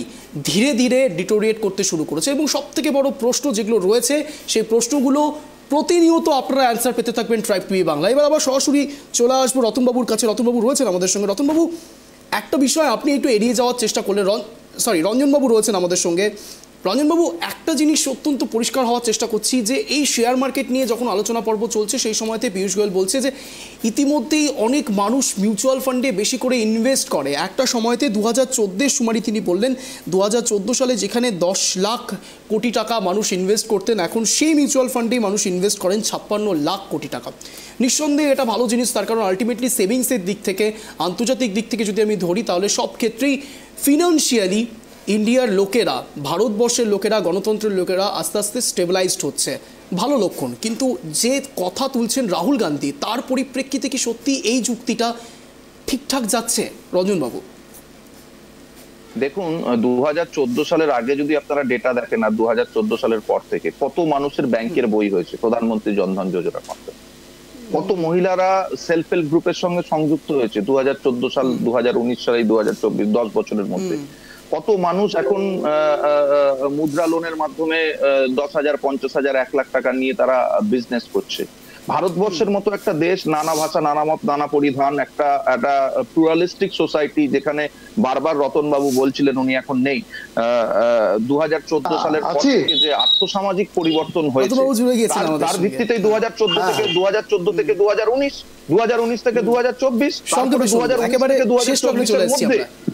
S1: ধীরে ধীরে ডিটোরিয়েট করতে শুরু করেছে। এবং সবথেকে বড় প্রশ্ন যেগুলো রয়েছে সেই প্রশ্নগুলো প্রতিনিয়ত আপনারা অ্যান্সার পেতে থাকবেন ট্রাইব টিভি বাংলা। এবার আবার সরাসরি চলে আসবো রতনবাবুর কাছে। রতনবাবু রয়েছেন আমাদের সঙ্গে। রতনবাবু, একটা বিষয় আপনি একটু এড়িয়ে যাওয়ার চেষ্টা করলেন। রঞ্জনবাবু রয়েছেন আমাদের সঙ্গে। রঞ্জনবাবু, একটা জিনিস অত্যন্ত পরিষ্কার হওয়ার চেষ্টা করছি যে এই শেয়ার মার্কেট নিয়ে যখন আলোচনা পর্ব চলছে সেই সময়তে পীযূষ গোয়েল বলছে যে ইতিমধ্যেই অনেক মানুষ মিউচুয়াল ফান্ডে বেশি করে ইনভেস্ট করে। একটা সময়তে 2014 সুমারি তিনি বললেন 2014 সালে যেখানে 10 লাখ কোটি টাকা মানুষ ইনভেস্ট করতেন, এখন সেই মিউচুয়াল ফান্ডেই মানুষ ইনভেস্ট করেন 56 লাখ কোটি টাকা। নিঃসন্দেহে এটা ভালো জিনিস, তার কারণ আলটিমেটলি সেভিংসের দিক থেকে, আন্তর্জাতিক দিক থেকে যদি আমি ধরি তাহলে সব ক্ষেত্রেই ফিনান্সিয়ালি ইন্ডিয়ার লোকেরা, ভারতবর্ষের লোকেরা, গণতন্ত্রের লোকেরা আস্তে আস্তে স্টেবিলাইজড হচ্ছে, ভালো লক্ষণ। কিন্তু যে কথা তুলছেন রাহুল গান্ধী, তার পরিপ্রেক্ষিতে কি সত্যি এই যুক্তিটা ঠিকঠাক যাচ্ছে রঞ্জনবাবু?
S3: দেখুন, 2014 সালের আগে যদি আপনারা ডেটা দেখেন আর 2014 সালের পর থেকে কত মানুষের ব্যাংকের বই হয়েছে প্রধানমন্ত্রী জনধন যোজনার মাধ্যমে, কত মহিলারা সেলফ হেল্প গ্রুপের সঙ্গে সংযুক্ত হয়েছে 2014 সাল 2019 সাল 2024 10 বছরের মধ্যে, কত মানুষ এখন মুদ্রা লোনের মাধ্যমে 10,000, 50,000, 1 লাখ টাকা নিয়ে তারা বিজনেস করছে। ভারতবর্ষের মতো একটা দেশ, নানা ভাষা, নানা মত, নানা পরিধান, একটা প্লুরালিস্টিক সোসাইটি, যেখানে বারবার রতনবাবু বলছিলেন, উনি এখন নেই, 2014 সালের পর থেকে যে আর্থসামাজিক পরিবর্তন হয়েছে তার ভিত্তিতেই 2014 থেকে 2019 থেকে 2024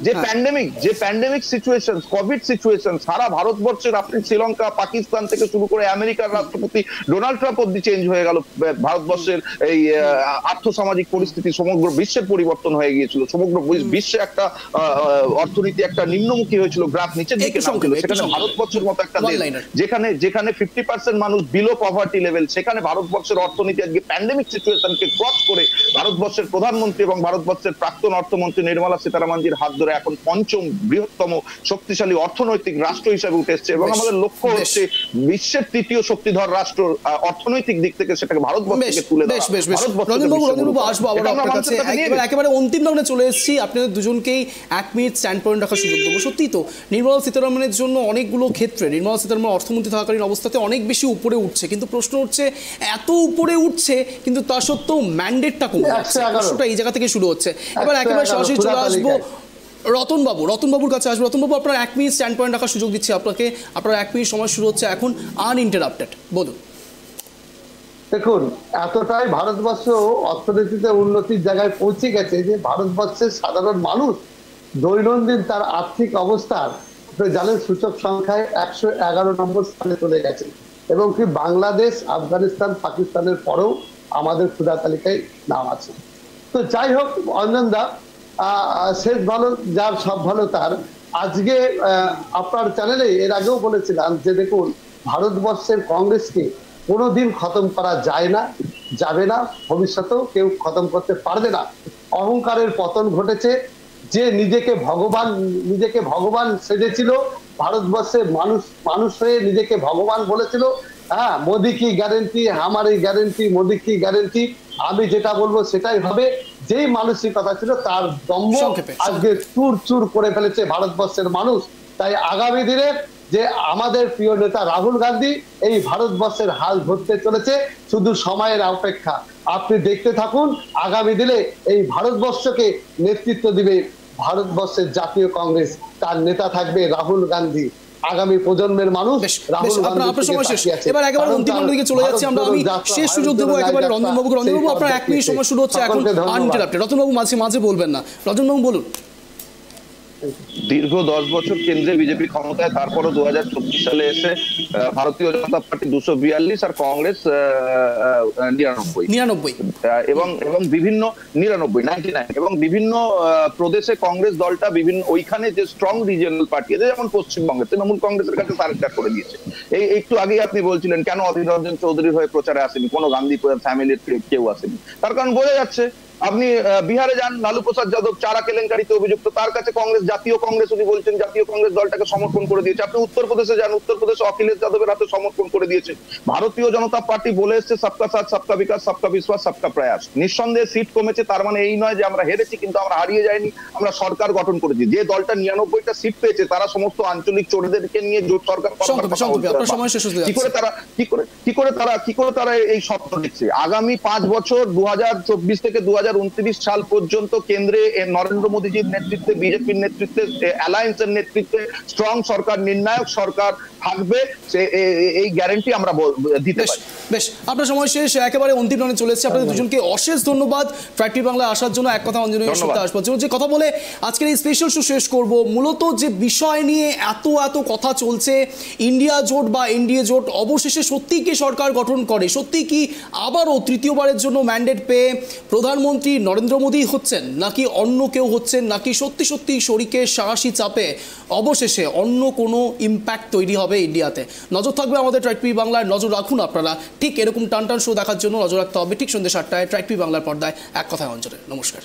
S3: যে প্যান্ডেমিক সিচুয়েশন, কোভিড সিচুয়েশন, সারা ভারতবর্ষের, আপনি শ্রীলঙ্কা, পাকিস্তান থেকে শুরু করে আমেরিকার রাষ্ট্রপতি ডোনাল্ড ট্রাম্প অব্দি চেঞ্জ হয়ে গেল, ভারতবর্ষের এই আর্থসামাজিক পরিস্থিতি সমগ্র বিশ্বের পরিবর্তন হয়ে গিয়েছিল, সমগ্র বিশ্বে একটা অর্থনীতি একটা নিম্নমুখী হয়েছিল, গ্রাফ নিচের দিকে নামছিল। সেখানে ভারতবর্ষের মতো একটা দেশ যেখানে 50% মানুষ বিলো পভার্টি লেভেল, সেখানে ভারতবর্ষের অর্থনীতি আজকে প্যান্ডেমিক সিচুয়েশনকে ক্রস করে ভারতবর্ষের প্রধানমন্ত্রী এবং ভারতবর্ষের প্রাক্তন অর্থমন্ত্রী নির্মলা সীতারামনজির হাত ধরে এখন 5ম বৃহত্তম শক্তিশালী অর্থনৈতিক রাষ্ট্র হিসেবে উঠে এসেছে। এবং আমাদের লক্ষ্য হচ্ছে বিশ্বের 3য় শক্তিধর রাষ্ট্র অর্থনৈতিক দিক থেকে সেটাকে ভারতবর্ষকে তুলে ধরা।
S1: একেবারে অন্তিম রাউন্ডে চলে এসেছি, আপনাদের দুজনকেই 1 মিনিট স্ট্যান্ড পয়েন্ট রাখার সুযোগ দেবো। সত্যি তো নির্মলা সীতারামনের জন্য অনেকগুলো ক্ষেত্রে, নির্মলা সীতারামন অর্থমন্ত্রী থাকাকালীন অবস্থাতে অনেক বেশি উপরে উঠছে, কিন্তু প্রশ্ন হচ্ছে এত উপরে উঠছে কিন্তু তা সত্ত্বেও ম্যান্ডেটটা কমে যাচ্ছে। প্রশ্নটা এই জায়গা থেকে শুরু হচ্ছে। এবার একেবারে সরাসরি চলে আসবো রতনবাবুর কাছে আসবো। রতনবাবু, আপনার 1 মিনিট স্ট্যান্ড পয়েন্ট রাখার সুযোগ দিচ্ছি আপনাকে। আপনার 1 মিনিট সময় শুরু হচ্ছে এখন, আনইন্টারাপ্টেড, বলুন।
S4: দেখুন, এতটাই ভারতবর্ষ অর্থনীতিতে উন্নতির জায়গায় পৌঁছে গেছে যে ভারতবর্ষের সাধারণ মানুষ দৈনন্দিন তার আর্থিক অবস্থার জানেন সূচক সংখ্যায় 111 নম্বর স্থানে চলে গেছে, এবং কি বাংলাদেশ, আফগানিস্তান, পাকিস্তানের পরেও আমাদের ক্ষুধা তালিকায় নাম আছে। তো যাই হোক অঞ্জনদা, শেষ ভালো যার সব ভালো তার। আজকে আপনার চ্যানেলে এর আগেও বলেছিলাম যে দেখুন, ভারতবর্ষের কংগ্রেসকে কোনোদিন খতম করা যায় না, যাবে না, ভবিষ্যতেও কেউ খতম করতে পারবে না। অহংকারের পতন ঘটেছে। যে নিজেকে ভগবান সেজেছিল, ভারতবর্ষের মানুষ হয়ে নিজেকে ভগবান বলেছিল, হ্যাঁ, মোদি কি গ্যারেন্টি, আমারই গ্যারেন্টি, মোদি কি গ্যারেন্টি, আমি যেটা বলবো সেটাই হবে, যেই মানসিকতা ছিল তার দম্ভ আজকে চুর করে ফেলেছে ভারতবর্ষের মানুষ। তাই আগামী দিনে যে আমাদের প্রিয় নেতা রাহুল গান্ধী এই ভারতবর্ষের হাল ধরতে চলেছে, শুধু সময়ের অপেক্ষা। আপনি দেখতে থাকুন, আগামী দিনে এই ভারতবর্ষকে নেতৃত্ব দিবে ভারতবর্ষের জাতীয় কংগ্রেস, তার নেতা থাকবে রাহুল গান্ধী। আগামী প্রজন্মের মানুষ রাহুল গান্ধী।
S1: এবার একেবারে অন্তিম দিকে চলে যাচ্ছি আমরা। আমি শেষ সুযোগ দেবো একেবারে রঞ্জনবাবুকে। রঞ্জনবাবু, আপনার 1 মিনিট সময় শুরু হচ্ছে এখন, আনইন্টারাপ্টেড। রতনবাবু মাঝে মাঝে বলবেন না। রঞ্জনবাবু বলুন।
S3: দীর্ঘ 10 বছর কেন্দ্রে বিজেপি ক্ষমতায়, তারপরও 2024 সালে এসে ভারতীয় জনতা পার্টি 242 আর কংগ্রেস 99 এবং বিভিন্ন 99 এবং বিভিন্ন প্রদেশে কংগ্রেস দলটা বিভিন্ন ওইখানে যে স্ট্রং রিজিয়নাল পার্টি আছে, যেমন পশ্চিমবঙ্গে তৃণমূল কংগ্রেসের কাছে সারেন্ডার করে দিয়েছে। এই একটু আগেই আপনি বলছিলেন কেন অধীর রঞ্জন চৌধুরীর হয়ে প্রচারে আসেনি, কোনো গান্ধী ফ্যামিলির কেউ আসেনি। তার কারণ বোঝা যাচ্ছে, আপনি বিহারে যান, লালু প্রসাদ যাদব চারা কেলেঙ্কারিতে অভিযুক্ত, তার কাছে কংগ্রেস, জাতীয় কংগ্রেস উনি বলছেন জাতীয় কংগ্রেস দলটাকে সমর্থন করে দিয়েছে। আপনি উত্তরপ্রদেশে যান, উত্তরপ্রদেশে অখিলেশ যাদবের হাতে সমর্থন করে দিয়েছে। ভারতীয় জনতা পার্টি বলে এসছে সবকা সাথ, সবকা বিকাশ, সবকা বিশ্বাস, সবকা প্রয়াস। নিঃসন্দেহে সিট কমেছে, তার মানে এই নয় যে আমরা হেরেছি, কিন্তু আমরা হারিয়ে যাইনি, আমরা সরকার গঠন করেছি। যে দলটা 99টা সিট পেয়েছে তারা সমস্ত আঞ্চলিক চোরদেরকে নিয়ে জোট সরকার। কি করে তারা এই স্বপ্ন দেখছে? আগামী 5 বছর 2024 থেকে 2029 সাল পর্যন্ত কেন্দ্রে নরেন্দ্র মোদীজির নেতৃত্বে, বিজেপির নেতৃত্বে, অ্যালায়েন্সের নেতৃত্বে স্ট্রং সরকার, নির্ণায়ক সরকার থাকবে, এই গ্যারান্টি আমরা দিতে পারি।
S1: বেশ, আপনার সময় শেষ, একেবারে অন্তিম রানে চলে এসেছে। আপনাদের দুজনকে অশেষ ধন্যবাদ ট্রাক টিভি বাংলায় আসার জন্য। এক কথা অঞ্জনের সাথে আসবার জন্য যে কথা বলে আজকের এই স্পেশাল শো শেষ করব। মূলত যে বিষয় নিয়ে এত কথা চলছে, ইন্ডিয়া জোট বা এনডিএ জোট অবশেষে সত্যিই কি সরকার গঠন করে? সত্যি কি আবারও তৃতীয়বারের জন্য ম্যান্ডেট পেয়ে প্রধানমন্ত্রী নরেন্দ্র মোদী হচ্ছেন, নাকি অন্য কেউ হচ্ছেন, নাকি সত্যি শরিকের সাহসী চাপে অবশেষে অন্য কোনো ইম্প্যাক্ট তৈরি হবে ইন্ডিয়াতে? নজর থাকবে আমাদের ট্রাক টিভি বাংলায়। নজর রাখুন আপনারা। ঠিক এরকম টান শো দেখার জন্য নজর রাখতে হবে ঠিক সন্ধ্যে 7টায় ট্রাক টিভি বাংলার পর্দায় এক কথায় অঞ্চলে। নমস্কার।